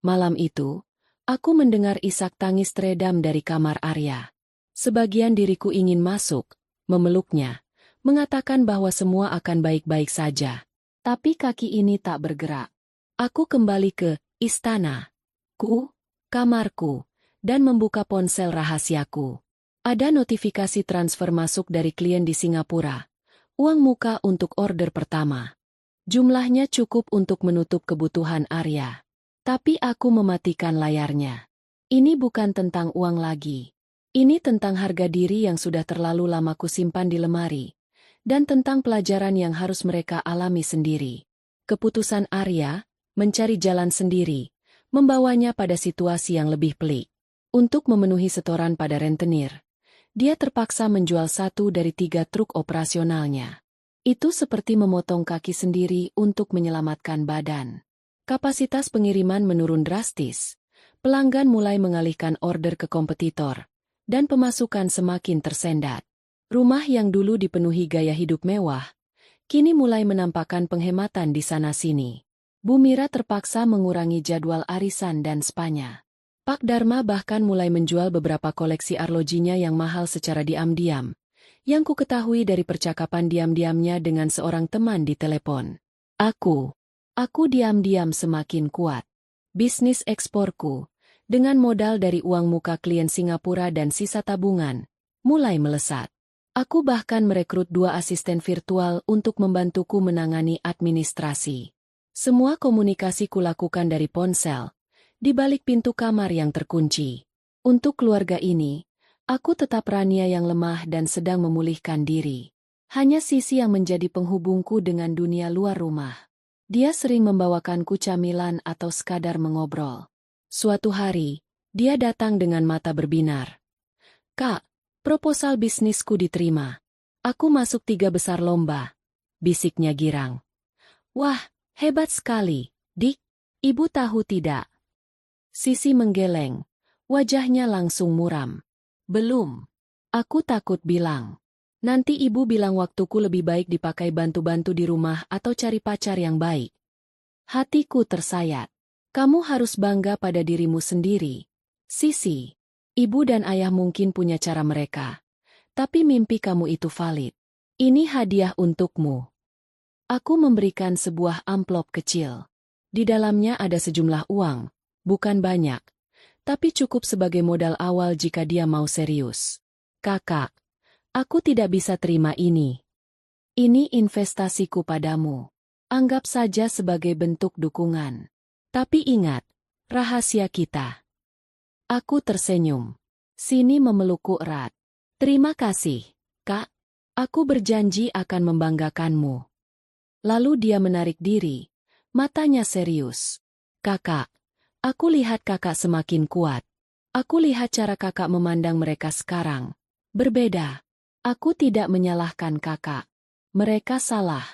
Malam itu, aku mendengar isak tangis teredam dari kamar Arya. Sebagian diriku ingin masuk, memeluknya, mengatakan bahwa semua akan baik-baik saja. Tapi kaki ini tak bergerak. Aku kembali ke istana. Kamarku, dan membuka ponsel rahasiaku. Ada notifikasi transfer masuk dari klien di Singapura. Uang muka untuk order pertama. Jumlahnya cukup untuk menutup kebutuhan Arya. Tapi aku mematikan layarnya. Ini bukan tentang uang lagi. Ini tentang harga diri yang sudah terlalu lama kusimpan di lemari. Dan tentang pelajaran yang harus mereka alami sendiri. Keputusan Arya, mencari jalan sendiri, membawanya pada situasi yang lebih pelik. Untuk memenuhi setoran pada rentenir, dia terpaksa menjual 1 dari 3 truk operasionalnya. Itu seperti memotong kaki sendiri untuk menyelamatkan badan. Kapasitas pengiriman menurun drastis. Pelanggan mulai mengalihkan order ke kompetitor, dan pemasukan semakin tersendat. Rumah yang dulu dipenuhi gaya hidup mewah, kini mulai menampakkan penghematan di sana-sini. Bu Mira terpaksa mengurangi jadwal arisan dan spanya. Pak Dharma bahkan mulai menjual beberapa koleksi arlojinya yang mahal secara diam-diam, yang ku ketahui dari percakapan diam-diamnya dengan seorang teman di telepon. Aku diam-diam semakin kuat. Bisnis eksporku, dengan modal dari uang muka klien Singapura dan sisa tabungan, mulai melesat. Aku bahkan merekrut 2 asisten virtual untuk membantuku menangani administrasi. Semua komunikasi kulakukan dari ponsel, di balik pintu kamar yang terkunci. Untuk keluarga ini, aku tetap Rania yang lemah dan sedang memulihkan diri. Hanya Sisi yang menjadi penghubungku dengan dunia luar rumah. Dia sering membawakanku camilan atau sekadar mengobrol. Suatu hari, dia datang dengan mata berbinar. Kak, proposal bisnisku diterima. Aku masuk 3 besar lomba. Bisiknya girang. Wah, hebat sekali, Dik. Ibu tahu tidak? Sisi menggeleng. Wajahnya langsung muram. Belum. Aku takut bilang. Nanti ibu bilang waktuku lebih baik dipakai bantu-bantu di rumah atau cari pacar yang baik. Hatiku tersayat. Kamu harus bangga pada dirimu sendiri. Sisi. Ibu dan ayah mungkin punya cara mereka. Tapi mimpi kamu itu valid. Ini hadiah untukmu. Aku memberikan sebuah amplop kecil. Di dalamnya ada sejumlah uang, bukan banyak, tapi cukup sebagai modal awal jika dia mau serius. Kakak, aku tidak bisa terima ini. Ini investasiku padamu. Anggap saja sebagai bentuk dukungan. Tapi ingat, rahasia kita. Aku tersenyum. Sini memelukku erat. Terima kasih, Kak. Aku berjanji akan membanggakanmu. Lalu dia menarik diri, matanya serius. Kakak, aku lihat kakak semakin kuat. Aku lihat cara kakak memandang mereka sekarang. Berbeda. Aku tidak menyalahkan kakak. Mereka salah.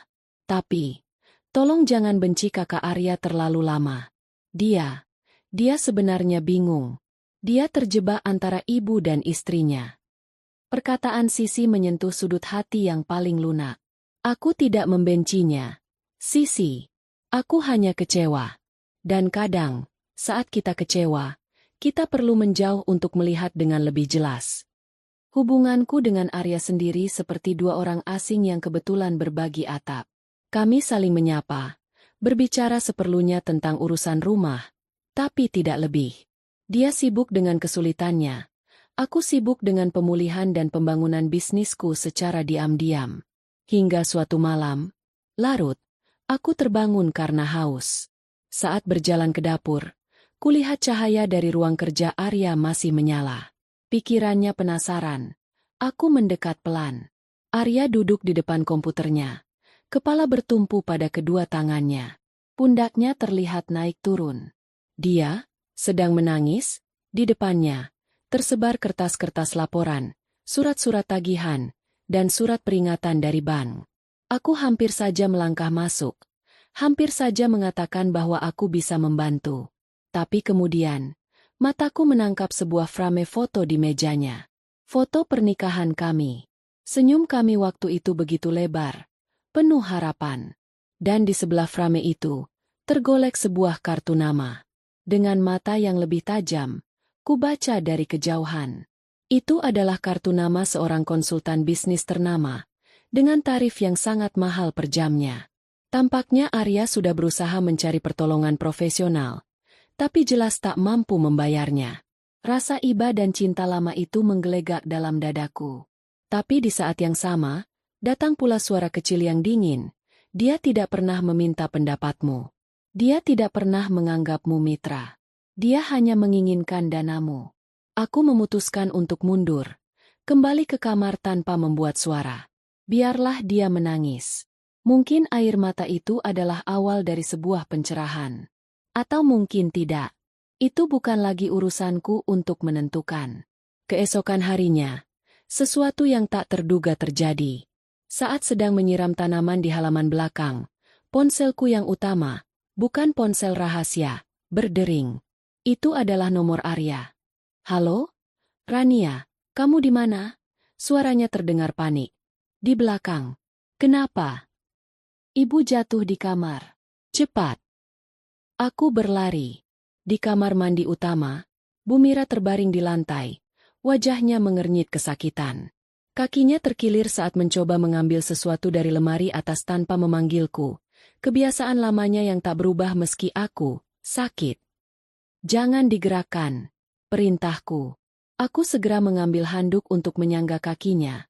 Tapi, tolong jangan benci kakak Arya terlalu lama. Dia sebenarnya bingung. Dia terjebak antara ibu dan istrinya. Perkataan Sisi menyentuh sudut hati yang paling lunak. Aku tidak membencinya. Sisi, aku hanya kecewa. Dan kadang, saat kita kecewa, kita perlu menjauh untuk melihat dengan lebih jelas. Hubunganku dengan Arya sendiri seperti dua orang asing yang kebetulan berbagi atap. Kami saling menyapa, berbicara seperlunya tentang urusan rumah, tapi tidak lebih. Dia sibuk dengan kesulitannya. Aku sibuk dengan pemulihan dan pembangunan bisnisku secara diam-diam. Hingga suatu malam, larut, aku terbangun karena haus. Saat berjalan ke dapur, kulihat cahaya dari ruang kerja Arya masih menyala. Pikirannya penasaran. Aku mendekat pelan. Arya duduk di depan komputernya. Kepala bertumpu pada kedua tangannya. Pundaknya terlihat naik turun. Dia sedang menangis. Di depannya tersebar kertas-kertas laporan, surat-surat tagihan, dan surat peringatan dari bank. Aku hampir saja melangkah masuk. Hampir saja mengatakan bahwa aku bisa membantu. Tapi kemudian, mataku menangkap sebuah frame foto di mejanya. Foto pernikahan kami. Senyum kami waktu itu begitu lebar, penuh harapan. Dan di sebelah frame itu, tergolek sebuah kartu nama. Dengan mata yang lebih tajam, kubaca dari kejauhan. Itu adalah kartu nama seorang konsultan bisnis ternama, dengan tarif yang sangat mahal per jamnya. Tampaknya Arya sudah berusaha mencari pertolongan profesional, tapi jelas tak mampu membayarnya. Rasa iba dan cinta lama itu menggelegak dalam dadaku. Tapi di saat yang sama, datang pula suara kecil yang dingin. Dia tidak pernah meminta pendapatmu. Dia tidak pernah menganggapmu mitra. Dia hanya menginginkan danamu. Aku memutuskan untuk mundur, kembali ke kamar tanpa membuat suara. Biarlah dia menangis. Mungkin air mata itu adalah awal dari sebuah pencerahan. Atau mungkin tidak. Itu bukan lagi urusanku untuk menentukan. Keesokan harinya, sesuatu yang tak terduga terjadi. Saat sedang menyiram tanaman di halaman belakang, ponselku yang utama, bukan ponsel rahasia, berdering. Itu adalah nomor Arya. Halo? Rania, kamu di mana? Suaranya terdengar panik. Di belakang. Kenapa? Ibu jatuh di kamar. Cepat. Aku berlari. Di kamar mandi utama, Bu Mira terbaring di lantai. Wajahnya mengernyit kesakitan. Kakinya terkilir saat mencoba mengambil sesuatu dari lemari atas tanpa memanggilku. Kebiasaan lamanya yang tak berubah meski aku sakit. Jangan digerakkan, perintahku. Aku segera mengambil handuk untuk menyangga kakinya,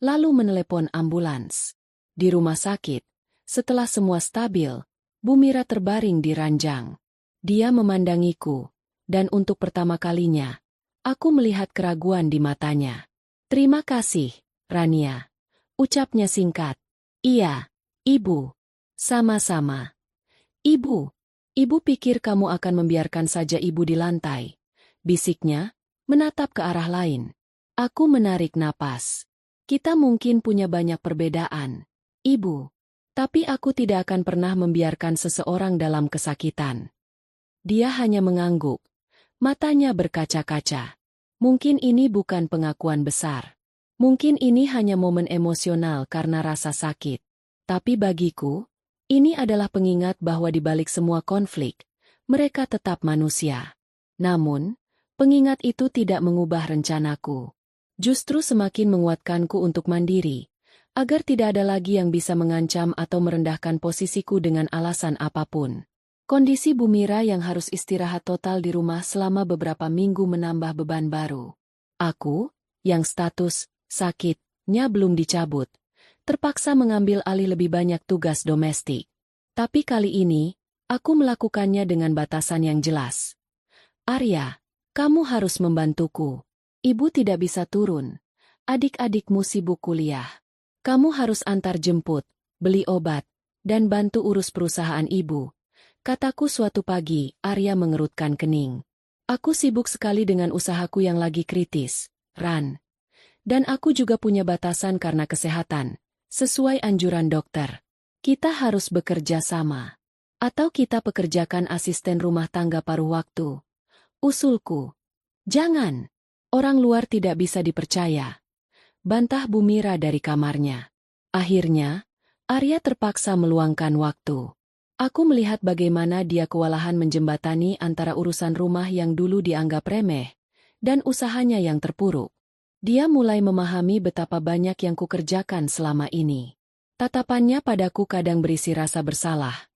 lalu menelepon ambulans. Di rumah sakit, setelah semua stabil, Bu Mira terbaring di ranjang. Dia memandangiku, dan untuk pertama kalinya, aku melihat keraguan di matanya. Terima kasih, Rania. Ucapnya singkat. Iya, Ibu. Sama-sama. Ibu pikir kamu akan membiarkan saja ibu di lantai. Bisiknya, menatap ke arah lain. Aku menarik napas. Kita mungkin punya banyak perbedaan, Ibu. Tapi aku tidak akan pernah membiarkan seseorang dalam kesakitan. Dia hanya mengangguk. Matanya berkaca-kaca. Mungkin ini bukan pengakuan besar. Mungkin ini hanya momen emosional karena rasa sakit. Tapi bagiku, ini adalah pengingat bahwa di balik semua konflik, mereka tetap manusia. Namun, pengingat itu tidak mengubah rencanaku. Justru semakin menguatkanku untuk mandiri, agar tidak ada lagi yang bisa mengancam atau merendahkan posisiku dengan alasan apapun. Kondisi Bu Mira yang harus istirahat total di rumah selama beberapa minggu menambah beban baru. Aku, yang status sakitnya belum dicabut, terpaksa mengambil alih lebih banyak tugas domestik. Tapi kali ini, aku melakukannya dengan batasan yang jelas. Arya, kamu harus membantuku. Ibu tidak bisa turun. Adik-adikmu sibuk kuliah. Kamu harus antar jemput, beli obat, dan bantu urus perusahaan ibu. Kataku suatu pagi, Arya mengerutkan kening. Aku sibuk sekali dengan usahaku yang lagi kritis, Ran. Dan aku juga punya batasan karena kesehatan, sesuai anjuran dokter. Kita harus bekerja sama. Atau kita pekerjakan asisten rumah tangga paruh waktu. Usulku. Jangan. Orang luar tidak bisa dipercaya. Bantah Bumira dari kamarnya. Akhirnya, Arya terpaksa meluangkan waktu. Aku melihat bagaimana dia kewalahan menjembatani antara urusan rumah yang dulu dianggap remeh, dan usahanya yang terpuruk. Dia mulai memahami betapa banyak yang kukerjakan selama ini. Tatapannya padaku kadang berisi rasa bersalah.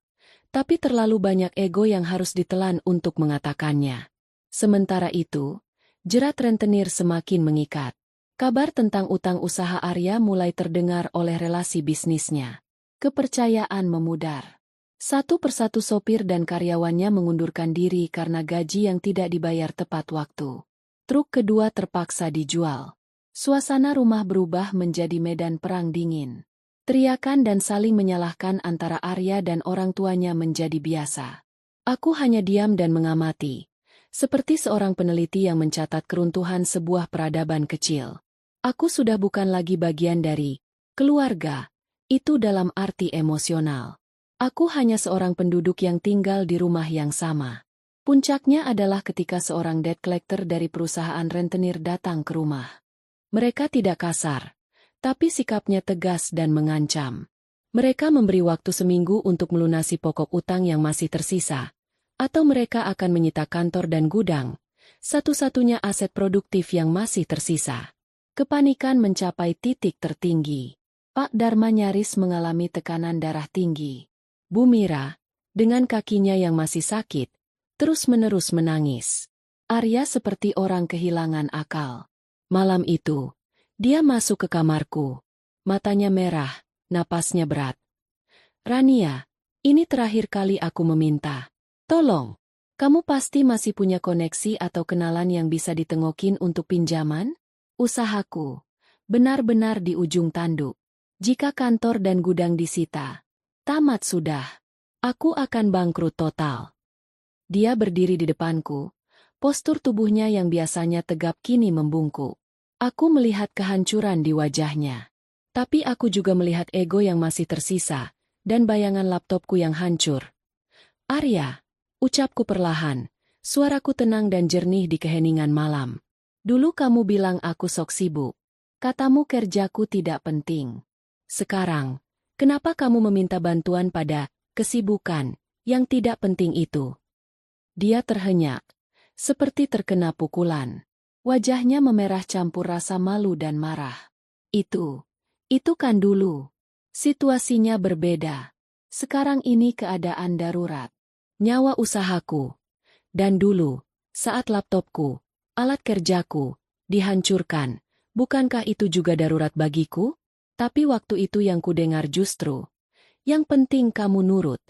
Tapi terlalu banyak ego yang harus ditelan untuk mengatakannya. Sementara itu, jerat rentenir semakin mengikat. Kabar tentang utang usaha Arya mulai terdengar oleh relasi bisnisnya. Kepercayaan memudar. Satu persatu sopir dan karyawannya mengundurkan diri karena gaji yang tidak dibayar tepat waktu. Truk kedua terpaksa dijual. Suasana rumah berubah menjadi medan perang dingin. Teriakan dan saling menyalahkan antara Arya dan orang tuanya menjadi biasa. Aku hanya diam dan mengamati, seperti seorang peneliti yang mencatat keruntuhan sebuah peradaban kecil. Aku sudah bukan lagi bagian dari keluarga, itu dalam arti emosional. Aku hanya seorang penduduk yang tinggal di rumah yang sama. Puncaknya adalah ketika seorang debt collector dari perusahaan rentenir datang ke rumah. Mereka tidak kasar, tapi sikapnya tegas dan mengancam. Mereka memberi waktu seminggu untuk melunasi pokok utang yang masih tersisa, atau mereka akan menyita kantor dan gudang, satu-satunya aset produktif yang masih tersisa. Kepanikan mencapai titik tertinggi. Pak Dharma nyaris mengalami tekanan darah tinggi. Bumira, dengan kakinya yang masih sakit, terus-menerus menangis. Arya seperti orang kehilangan akal. Malam itu, dia masuk ke kamarku. Matanya merah, napasnya berat. Rania, ini terakhir kali aku meminta. Tolong, kamu pasti masih punya koneksi atau kenalan yang bisa ditengokin untuk pinjaman? Usahaku benar-benar di ujung tanduk. Jika kantor dan gudang disita, tamat sudah. Aku akan bangkrut total. Dia berdiri di depanku, postur tubuhnya yang biasanya tegap kini membungkuk. Aku melihat kehancuran di wajahnya. Tapi aku juga melihat ego yang masih tersisa, dan bayangan laptopku yang hancur. Arya, ucapku perlahan, suaraku tenang dan jernih di keheningan malam. Dulu kamu bilang aku sok sibuk. Katamu kerjaku tidak penting. Sekarang, kenapa kamu meminta bantuan pada kesibukan yang tidak penting itu? Dia terhenyak, seperti terkena pukulan. Wajahnya memerah campur rasa malu dan marah. Itu kan dulu. Situasinya berbeda. Sekarang ini keadaan darurat. Nyawa usahaku. Dan dulu, saat laptopku, alat kerjaku, dihancurkan, bukankah itu juga darurat bagiku? Tapi waktu itu yang kudengar justru, yang penting kamu nurut.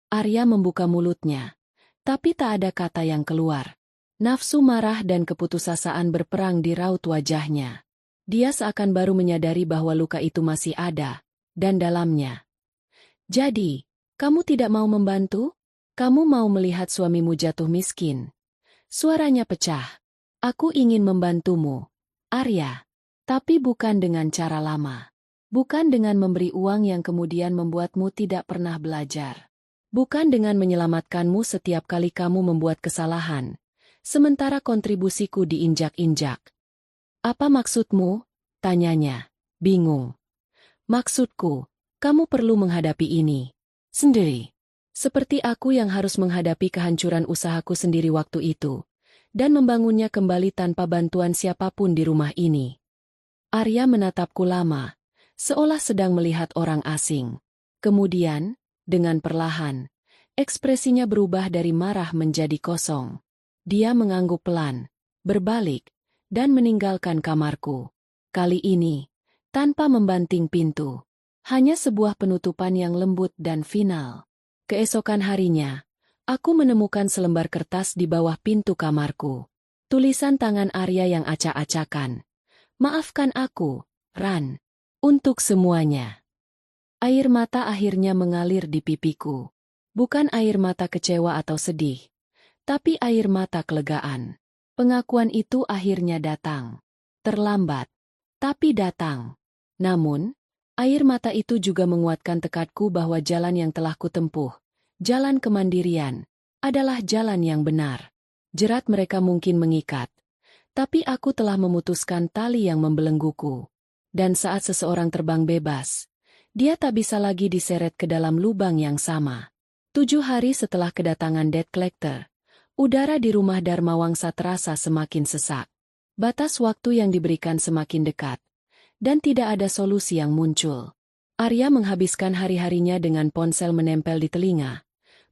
Arya membuka mulutnya, tapi tak ada kata yang keluar. Nafsu marah dan keputusasaan berperang di raut wajahnya. Dia seakan baru menyadari bahwa luka itu masih ada, dan dalamnya. Jadi, kamu tidak mau membantu? Kamu mau melihat suamimu jatuh miskin? Suaranya pecah. Aku ingin membantumu, Arya. Tapi bukan dengan cara lama. Bukan dengan memberi uang yang kemudian membuatmu tidak pernah belajar. Bukan dengan menyelamatkanmu setiap kali kamu membuat kesalahan, sementara kontribusiku diinjak-injak. Apa maksudmu? Tanyanya, bingung. Maksudku, kamu perlu menghadapi ini sendiri. Seperti aku yang harus menghadapi kehancuran usahaku sendiri waktu itu, dan membangunnya kembali tanpa bantuan siapapun di rumah ini. Arya menatapku lama, seolah sedang melihat orang asing. Kemudian, dengan perlahan, ekspresinya berubah dari marah menjadi kosong. Dia mengangguk pelan, berbalik, dan meninggalkan kamarku. Kali ini, tanpa membanting pintu. Hanya sebuah penutupan yang lembut dan final. Keesokan harinya, aku menemukan selembar kertas di bawah pintu kamarku. Tulisan tangan Arya yang acak-acakan. Maafkan aku, Ran. Untuk semuanya. Air mata akhirnya mengalir di pipiku. Bukan air mata kecewa atau sedih, Tapi air mata kelegaan. Pengakuan itu akhirnya datang. Terlambat. Tapi datang. Namun, air mata itu juga menguatkan tekadku bahwa jalan yang telah kutempuh, jalan kemandirian, adalah jalan yang benar. Jerat mereka mungkin mengikat, tapi aku telah memutuskan tali yang membelengguku. Dan saat seseorang terbang bebas, dia tak bisa lagi diseret ke dalam lubang yang sama. 7 hari setelah kedatangan debt collector, udara di rumah Dharma Wangsa terasa semakin sesak. Batas waktu yang diberikan semakin dekat, dan tidak ada solusi yang muncul. Arya menghabiskan hari-harinya dengan ponsel menempel di telinga,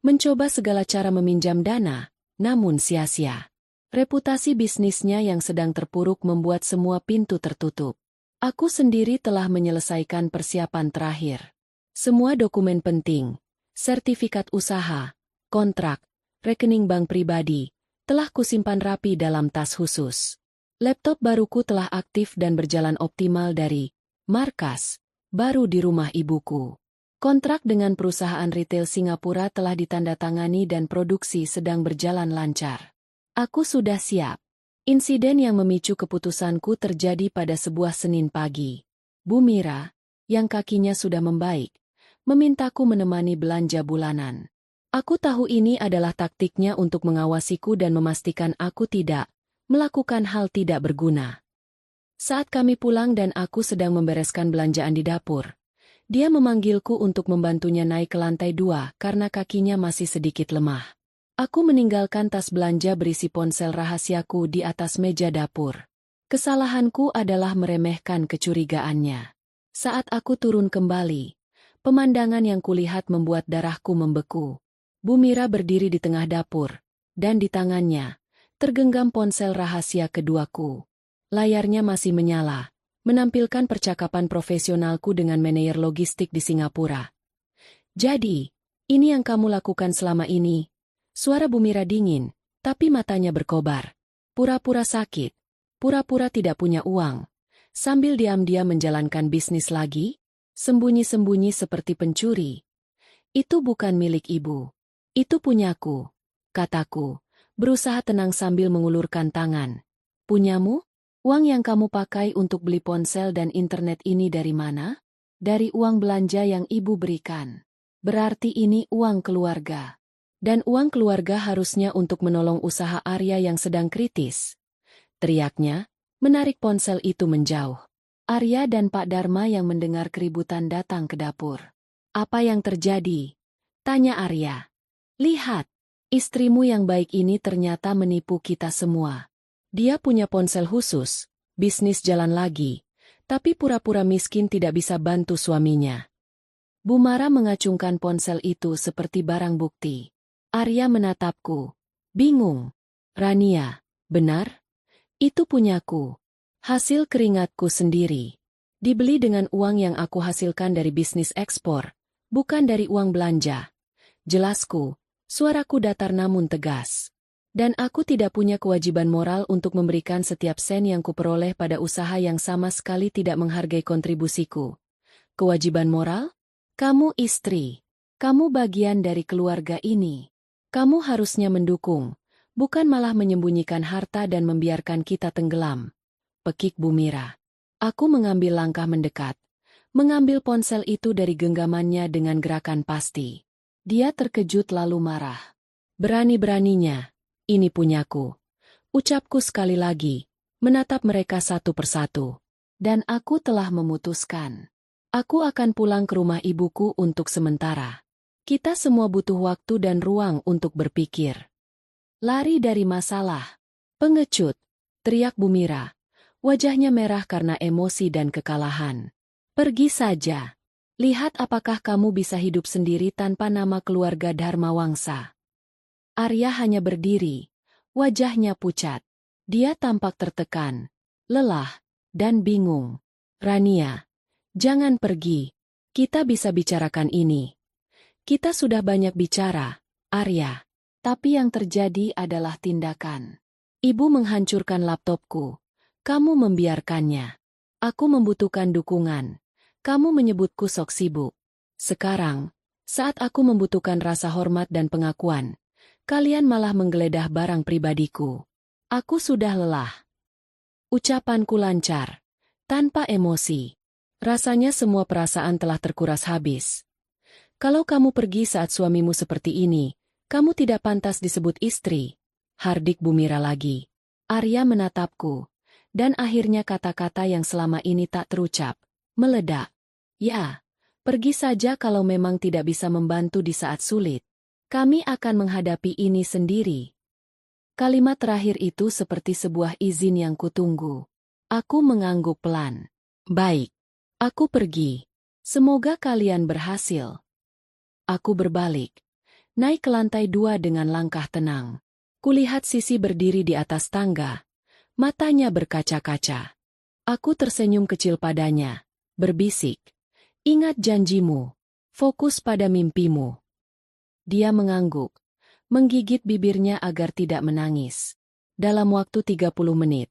mencoba segala cara meminjam dana, namun sia-sia. Reputasi bisnisnya yang sedang terpuruk membuat semua pintu tertutup. Aku sendiri telah menyelesaikan persiapan terakhir. Semua dokumen penting, sertifikat usaha, kontrak, rekening bank pribadi, telah kusimpan rapi dalam tas khusus. Laptop baruku telah aktif dan berjalan optimal dari markas baru di rumah ibuku. Kontrak dengan perusahaan retail Singapura telah ditandatangani dan produksi sedang berjalan lancar. Aku sudah siap. Insiden yang memicu keputusanku terjadi pada sebuah Senin pagi. Bu Mira, yang kakinya sudah membaik, memintaku menemani belanja bulanan. Aku tahu ini adalah taktiknya untuk mengawasiku dan memastikan aku tidak melakukan hal tidak berguna. Saat kami pulang dan aku sedang membereskan belanjaan di dapur, dia memanggilku untuk membantunya naik ke lantai 2 karena kakinya masih sedikit lemah. Aku meninggalkan tas belanja berisi ponsel rahasiaku di atas meja dapur. Kesalahanku adalah meremehkan kecurigaannya. Saat aku turun kembali, pemandangan yang kulihat membuat darahku membeku. Bu Mira berdiri di tengah dapur, dan di tangannya tergenggam ponsel rahasia keduaku. Layarnya masih menyala, menampilkan percakapan profesionalku dengan manajer logistik di Singapura. "Jadi, ini yang kamu lakukan selama ini?" Suara Bu Mira dingin, tapi matanya berkobar. Pura-pura sakit, pura-pura tidak punya uang, sambil diam-diam menjalankan bisnis lagi, sembunyi-sembunyi seperti pencuri. "Itu bukan milik ibu. Itu punyaku," kataku, berusaha tenang sambil mengulurkan tangan. "Punyamu? Uang yang kamu pakai untuk beli ponsel dan internet ini dari mana?" "Dari uang belanja yang ibu berikan." "Berarti ini uang keluarga. Dan uang keluarga harusnya untuk menolong usaha Arya yang sedang kritis," teriaknya, menarik ponsel itu menjauh. Arya dan Pak Dharma yang mendengar keributan datang ke dapur. "Apa yang terjadi?" tanya Arya. "Lihat, istrimu yang baik ini ternyata menipu kita semua. Dia punya ponsel khusus, bisnis jalan lagi, tapi pura-pura miskin tidak bisa bantu suaminya." Bu Mara mengacungkan ponsel itu seperti barang bukti. Arya menatapku, bingung. "Rania, benar? Itu punyaku. Hasil keringatku sendiri. Dibeli dengan uang yang aku hasilkan dari bisnis ekspor, bukan dari uang belanja." Jelasku, suaraku datar namun tegas. "Dan aku tidak punya kewajiban moral untuk memberikan setiap sen yang kuperoleh pada usaha yang sama sekali tidak menghargai kontribusiku." "Kewajiban moral? Kamu istri. Kamu bagian dari keluarga ini. Kamu harusnya mendukung, bukan malah menyembunyikan harta dan membiarkan kita tenggelam," pekik Bu Mira. Aku mengambil langkah mendekat, mengambil ponsel itu dari genggamannya dengan gerakan pasti. Dia terkejut lalu marah. "Berani-beraninya, ini punyaku," ucapku sekali lagi, menatap mereka satu persatu. "Dan aku telah memutuskan. Aku akan pulang ke rumah ibuku untuk sementara. Kita semua butuh waktu dan ruang untuk berpikir. Lari dari masalah." "Pengecut!" teriak Bu Mira. Wajahnya merah karena emosi dan kekalahan. "Pergi saja. Lihat apakah kamu bisa hidup sendiri tanpa nama keluarga Dharma Wangsa." Arya hanya berdiri, wajahnya pucat. Dia tampak tertekan, lelah, dan bingung. "Rania, jangan pergi. Kita bisa bicarakan ini." "Kita sudah banyak bicara, Arya. Tapi yang terjadi adalah tindakan. Ibu menghancurkan laptopku. Kamu membiarkannya. Aku membutuhkan dukungan. Kamu menyebutku sok sibuk. Sekarang, saat aku membutuhkan rasa hormat dan pengakuan, Kalian malah menggeledah barang pribadiku. Aku sudah lelah. Ucapanku lancar, tanpa emosi. Rasanya semua perasaan telah terkuras habis. Kalau kamu pergi saat suamimu seperti ini, kamu tidak pantas disebut istri. Hardik Bumira lagi. Arya menatapku. Dan akhirnya kata-kata yang selama ini tak terucap, meledak. Ya, pergi saja kalau memang tidak bisa membantu di saat sulit. Kami akan menghadapi ini sendiri. Kalimat terakhir itu seperti sebuah izin yang kutunggu. Aku mengangguk pelan. Baik. Aku pergi. Semoga kalian berhasil. Aku berbalik. Naik ke lantai 2 dengan langkah tenang. Kulihat Sisi berdiri di atas tangga. Matanya berkaca-kaca. Aku tersenyum kecil padanya. Berbisik. Ingat janjimu. Fokus pada mimpimu. Dia mengangguk. Menggigit bibirnya agar tidak menangis. Dalam waktu 30 menit,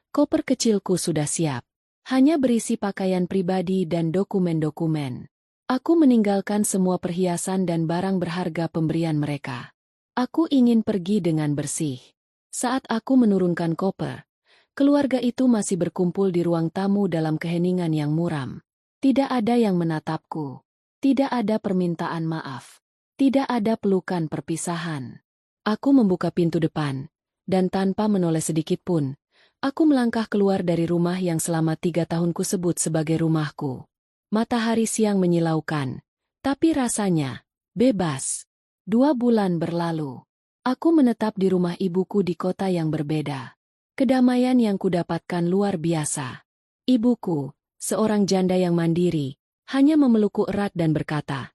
koper kecilku sudah siap. Hanya berisi pakaian pribadi dan dokumen-dokumen. Aku meninggalkan semua perhiasan dan barang berharga pemberian mereka. Aku ingin pergi dengan bersih. Saat aku menurunkan koper, keluarga itu masih berkumpul di ruang tamu dalam keheningan yang muram. Tidak ada yang menatapku. Tidak ada permintaan maaf. Tidak ada pelukan perpisahan. Aku membuka pintu depan, dan tanpa menoleh sedikit pun, aku melangkah keluar dari rumah yang selama 3 tahunku sebut sebagai rumahku. Matahari siang menyilaukan, tapi rasanya bebas. 2 bulan berlalu. Aku menetap di rumah ibuku di kota yang berbeda. Kedamaian yang kudapatkan luar biasa. Ibuku, seorang janda yang mandiri, hanya memelukku erat dan berkata,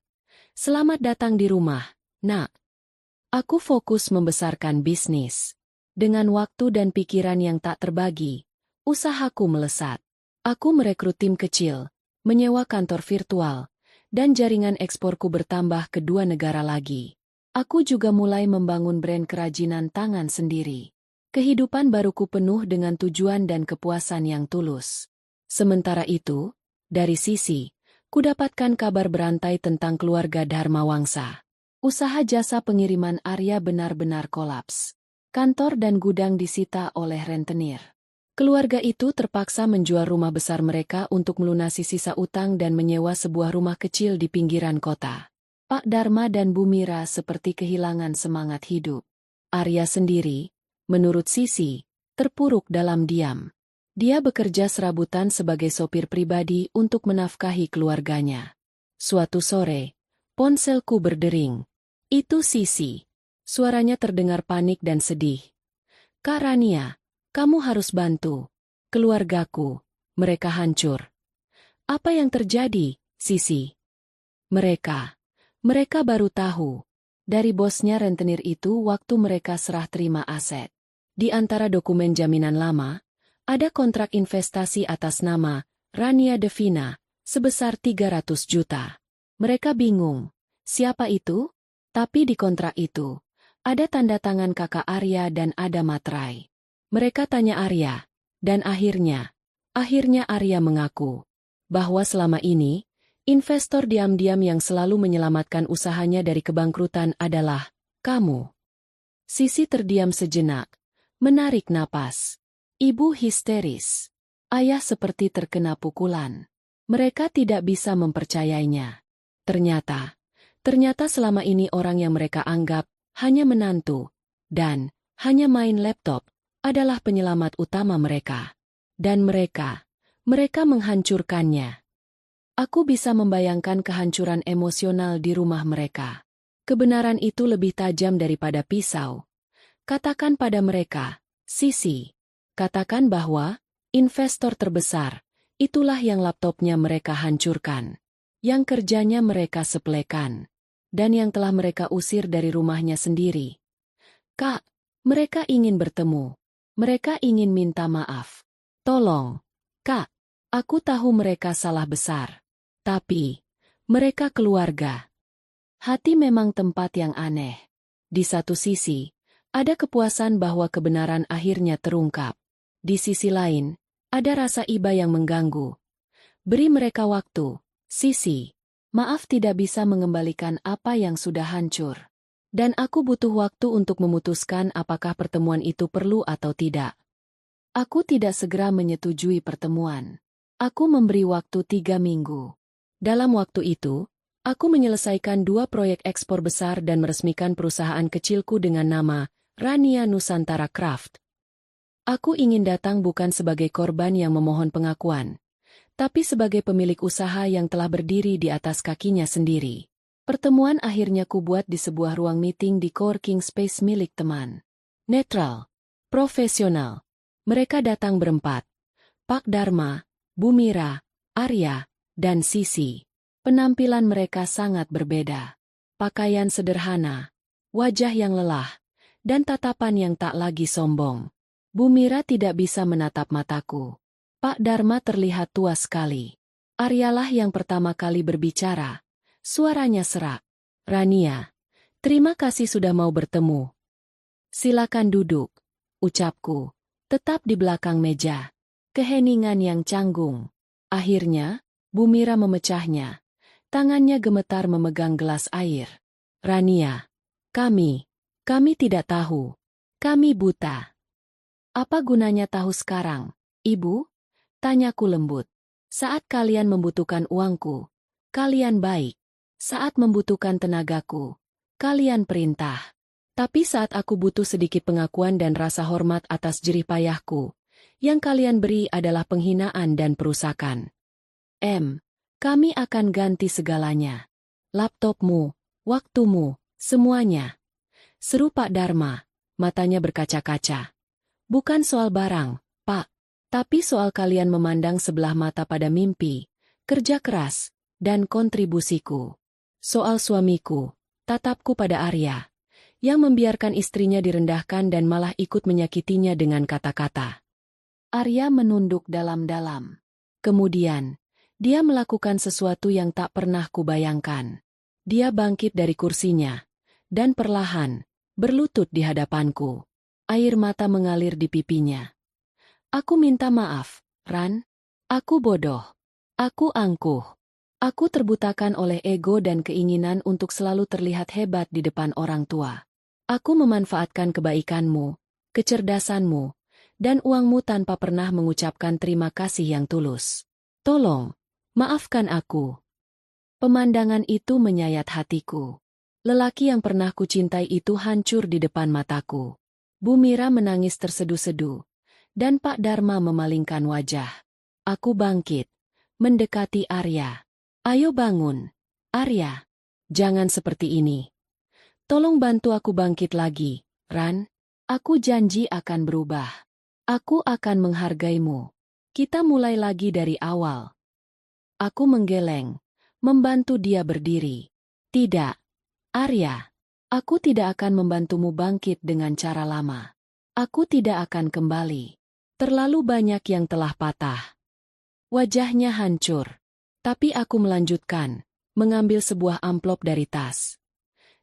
"Selamat datang di rumah, Nak." Aku fokus membesarkan bisnis. Dengan waktu dan pikiran yang tak terbagi, usahaku melesat. Aku merekrut tim kecil, menyewa kantor virtual, dan jaringan eksporku bertambah ke 2 negara lagi. Aku juga mulai membangun brand kerajinan tangan sendiri. Kehidupan baruku penuh dengan tujuan dan kepuasan yang tulus. Sementara itu, dari Sisi, kudapatkan kabar berantai tentang keluarga Dharma Wangsa. Usaha jasa pengiriman Arya benar-benar kolaps. Kantor dan gudang disita oleh rentenir. Keluarga itu terpaksa menjual rumah besar mereka untuk melunasi sisa utang dan menyewa sebuah rumah kecil di pinggiran kota. Pak Dharma dan Bumira seperti kehilangan semangat hidup. Arya sendiri, menurut Sisi, terpuruk dalam diam. Dia bekerja serabutan sebagai sopir pribadi untuk menafkahi keluarganya. Suatu sore, ponselku berdering. Itu Sisi. Suaranya terdengar panik dan sedih. "Kak Rania, kamu harus bantu. Keluargaku, mereka hancur." "Apa yang terjadi, Sisi?" Mereka baru tahu. Dari bosnya rentenir itu waktu mereka serah terima aset. Di antara dokumen jaminan lama, ada kontrak investasi atas nama Rania Devina sebesar 300 juta. Mereka bingung, siapa itu? Tapi di kontrak itu, ada tanda tangan kakak Arya dan ada materai. Mereka tanya Arya, dan akhirnya Arya mengaku bahwa selama ini, investor diam-diam yang selalu menyelamatkan usahanya dari kebangkrutan adalah kamu. Sisi terdiam sejenak, menarik napas. Ibu histeris. Ayah seperti terkena pukulan. Mereka tidak bisa mempercayainya. Ternyata selama ini orang yang mereka anggap hanya menantu dan hanya main laptop adalah penyelamat utama mereka. Dan mereka menghancurkannya. Aku bisa membayangkan kehancuran emosional di rumah mereka. Kebenaran itu lebih tajam daripada pisau. Katakan pada mereka, Sisi. Katakan bahwa investor terbesar, itulah yang laptopnya mereka hancurkan, yang kerjanya mereka sepelekan, dan yang telah mereka usir dari rumahnya sendiri. "Kak, mereka ingin bertemu. Mereka ingin minta maaf. Tolong, Kak, aku tahu mereka salah besar. Tapi, mereka keluarga." Hati memang tempat yang aneh. Di satu sisi, ada kepuasan bahwa kebenaran akhirnya terungkap. Di sisi lain, ada rasa iba yang mengganggu. Beri mereka waktu, Sisi. Maaf tidak bisa mengembalikan apa yang sudah hancur. Dan aku butuh waktu untuk memutuskan apakah pertemuan itu perlu atau tidak. Aku tidak segera menyetujui pertemuan. Aku memberi waktu 3 minggu. Dalam waktu itu, aku menyelesaikan 2 proyek ekspor besar dan meresmikan perusahaan kecilku dengan nama Rania Nusantara Craft. Aku ingin datang bukan sebagai korban yang memohon pengakuan, tapi sebagai pemilik usaha yang telah berdiri di atas kakinya sendiri. Pertemuan akhirnya kubuat di sebuah ruang meeting di coworking space milik teman. Netral, profesional. Mereka datang berempat. Pak Dharma, Bu Mira, Arya, dan Sisi. Penampilan mereka sangat berbeda. Pakaian sederhana, wajah yang lelah, dan tatapan yang tak lagi sombong. Bu Mira tidak bisa menatap mataku. Pak Dharma terlihat tua sekali. Aryalah yang pertama kali berbicara. Suaranya serak. Rania, terima kasih sudah mau bertemu. Silakan duduk, ucapku. Tetap di belakang meja. Keheningan yang canggung. Akhirnya, Bu Mira memecahnya. Tangannya gemetar memegang gelas air. Rania, kami tidak tahu. Kami buta. Apa gunanya tahu sekarang, Ibu? Tanyaku lembut. Saat kalian membutuhkan uangku, kalian baik. Saat membutuhkan tenagaku, kalian perintah. Tapi saat aku butuh sedikit pengakuan dan rasa hormat atas jerih payahku, yang kalian beri adalah penghinaan dan perusakan. Kami akan ganti segalanya. Laptopmu, waktumu, semuanya. Seru Pak Dharma, matanya berkaca-kaca. Bukan soal barang, Pak, tapi soal kalian memandang sebelah mata pada mimpi, kerja keras, dan kontribusiku. Soal suamiku, tatapku pada Arya, yang membiarkan istrinya direndahkan dan malah ikut menyakitinya dengan kata-kata. Arya menunduk dalam-dalam. Kemudian, dia melakukan sesuatu yang tak pernah kubayangkan. Dia bangkit dari kursinya, dan perlahan, berlutut di hadapanku. Air mata mengalir di pipinya. Aku minta maaf, Ran. Aku bodoh. Aku angkuh. Aku terbutakan oleh ego dan keinginan untuk selalu terlihat hebat di depan orang tua. Aku memanfaatkan kebaikanmu, kecerdasanmu, dan uangmu tanpa pernah mengucapkan terima kasih yang tulus. Tolong, maafkan aku. Pemandangan itu menyayat hatiku. Lelaki yang pernah kucintai itu hancur di depan mataku. Bu Mira menangis terseduh-seduh, dan Pak Dharma memalingkan wajah. Aku bangkit, mendekati Arya. Ayo bangun, Arya. Jangan seperti ini. Tolong bantu aku bangkit lagi, Ran. Aku janji akan berubah. Aku akan menghargaimu. Kita mulai lagi dari awal. Aku menggeleng, membantu dia berdiri. Tidak, Arya. Aku tidak akan membantumu bangkit dengan cara lama. Aku tidak akan kembali. Terlalu banyak yang telah patah. Wajahnya hancur. Tapi aku melanjutkan, mengambil sebuah amplop dari tas.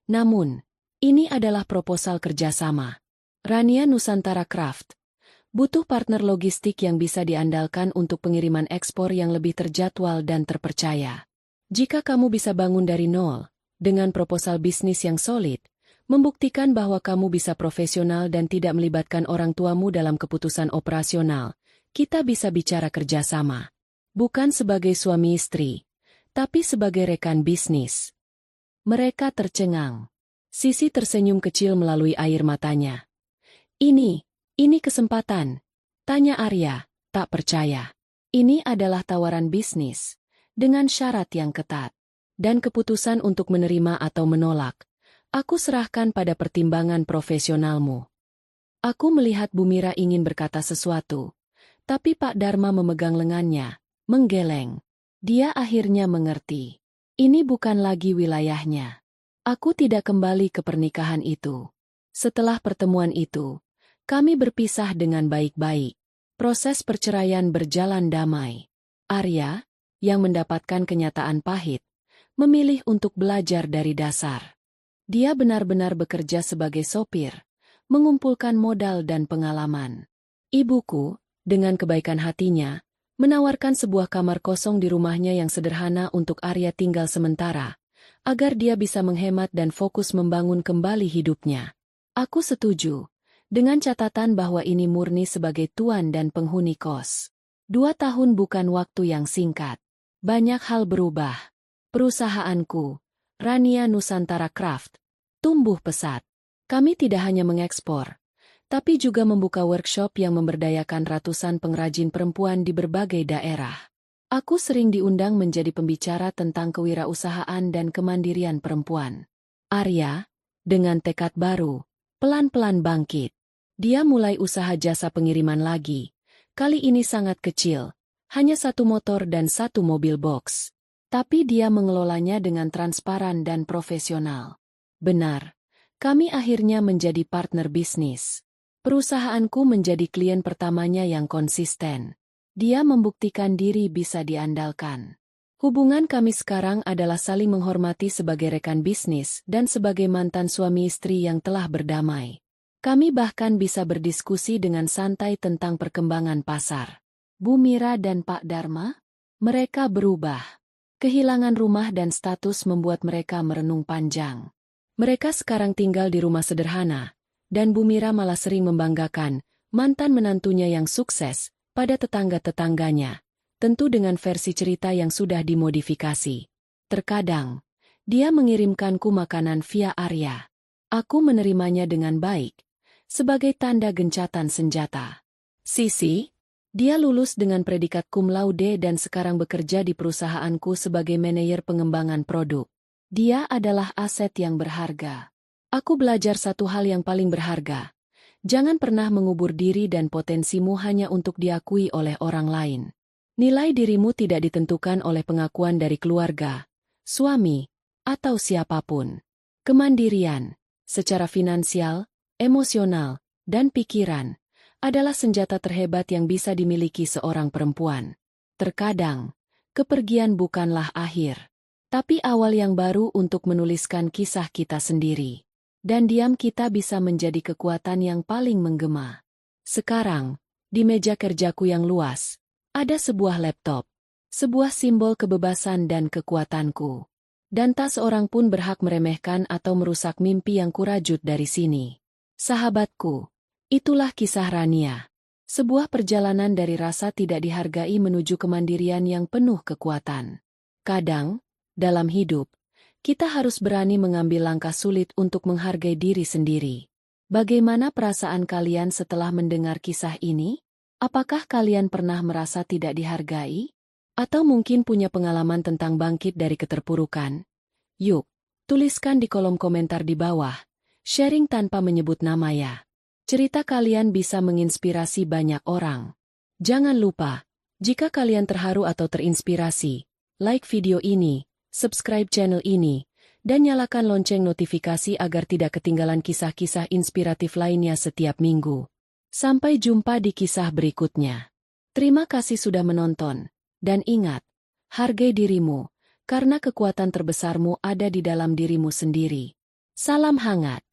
Namun, ini adalah proposal kerjasama. Rania Nusantara Craft butuh partner logistik yang bisa diandalkan untuk pengiriman ekspor yang lebih terjadwal dan terpercaya. Jika kamu bisa bangun dari nol, dengan proposal bisnis yang solid, membuktikan bahwa kamu bisa profesional dan tidak melibatkan orang tuamu dalam keputusan operasional, kita bisa bicara kerjasama. Bukan sebagai suami istri, tapi sebagai rekan bisnis. Mereka tercengang. Sisi tersenyum kecil melalui air matanya. Ini kesempatan. Tanya Arya, tak percaya. Ini adalah tawaran bisnis, dengan syarat yang ketat. Dan keputusan untuk menerima atau menolak, aku serahkan pada pertimbangan profesionalmu. Aku melihat Bu Mira ingin berkata sesuatu, tapi Pak Dharma memegang lengannya. Menggeleng. Dia akhirnya mengerti. Ini bukan lagi wilayahnya. Aku tidak kembali ke pernikahan itu. Setelah pertemuan itu, kami berpisah dengan baik-baik. Proses perceraian berjalan damai. Arya, yang mendapatkan kenyataan pahit, memilih untuk belajar dari dasar. Dia benar-benar bekerja sebagai sopir, mengumpulkan modal dan pengalaman. Ibuku, dengan kebaikan hatinya, menawarkan sebuah kamar kosong di rumahnya yang sederhana untuk Arya tinggal sementara, agar dia bisa menghemat dan fokus membangun kembali hidupnya. Aku setuju, dengan catatan bahwa ini murni sebagai tuan dan penghuni kos. 2 tahun bukan waktu yang singkat. Banyak hal berubah. Perusahaanku, Rania Nusantara Craft, tumbuh pesat. Kami tidak hanya mengekspor, tapi juga membuka workshop yang memberdayakan ratusan pengrajin perempuan di berbagai daerah. Aku sering diundang menjadi pembicara tentang kewirausahaan dan kemandirian perempuan. Arya, dengan tekad baru, pelan-pelan bangkit. Dia mulai usaha jasa pengiriman lagi. Kali ini sangat kecil, hanya 1 motor dan 1 mobil box. Tapi dia mengelolanya dengan transparan dan profesional. Benar, kami akhirnya menjadi partner bisnis. Perusahaanku menjadi klien pertamanya yang konsisten. Dia membuktikan diri bisa diandalkan. Hubungan kami sekarang adalah saling menghormati sebagai rekan bisnis dan sebagai mantan suami istri yang telah berdamai. Kami bahkan bisa berdiskusi dengan santai tentang perkembangan pasar. Bu Mira dan Pak Dharma? Mereka berubah. Kehilangan rumah dan status membuat mereka merenung panjang. Mereka sekarang tinggal di rumah sederhana, dan Bu Mira malah sering membanggakan mantan menantunya yang sukses pada tetangga-tetangganya, tentu dengan versi cerita yang sudah dimodifikasi. Terkadang, dia mengirimkanku makanan via Arya. Aku menerimanya dengan baik, sebagai tanda gencatan senjata. Sisi, dia lulus dengan predikat cum laude dan sekarang bekerja di perusahaanku sebagai manajer pengembangan produk. Dia adalah aset yang berharga. Aku belajar satu hal yang paling berharga. Jangan pernah mengubur diri dan potensimu hanya untuk diakui oleh orang lain. Nilai dirimu tidak ditentukan oleh pengakuan dari keluarga, suami, atau siapapun. Kemandirian, secara finansial, emosional, dan pikiran, adalah senjata terhebat yang bisa dimiliki seorang perempuan. Terkadang, kepergian bukanlah akhir, tapi awal yang baru untuk menuliskan kisah kita sendiri. Dan diam kita bisa menjadi kekuatan yang paling menggema. Sekarang, di meja kerjaku yang luas, ada sebuah laptop, sebuah simbol kebebasan dan kekuatanku. Dan tak seorang pun berhak meremehkan atau merusak mimpi yang kurajut dari sini. Sahabatku, itulah kisah Rania. Sebuah perjalanan dari rasa tidak dihargai menuju kemandirian yang penuh kekuatan. Kadang, dalam hidup, kita harus berani mengambil langkah sulit untuk menghargai diri sendiri. Bagaimana perasaan kalian setelah mendengar kisah ini? Apakah kalian pernah merasa tidak dihargai? Atau mungkin punya pengalaman tentang bangkit dari keterpurukan? Yuk, tuliskan di kolom komentar di bawah. Sharing tanpa menyebut nama ya. Cerita kalian bisa menginspirasi banyak orang. Jangan lupa, jika kalian terharu atau terinspirasi, like video ini, subscribe channel ini, dan nyalakan lonceng notifikasi agar tidak ketinggalan kisah-kisah inspiratif lainnya setiap minggu. Sampai jumpa di kisah berikutnya. Terima kasih sudah menonton, dan ingat, hargai dirimu, karena kekuatan terbesarmu ada di dalam dirimu sendiri. Salam hangat.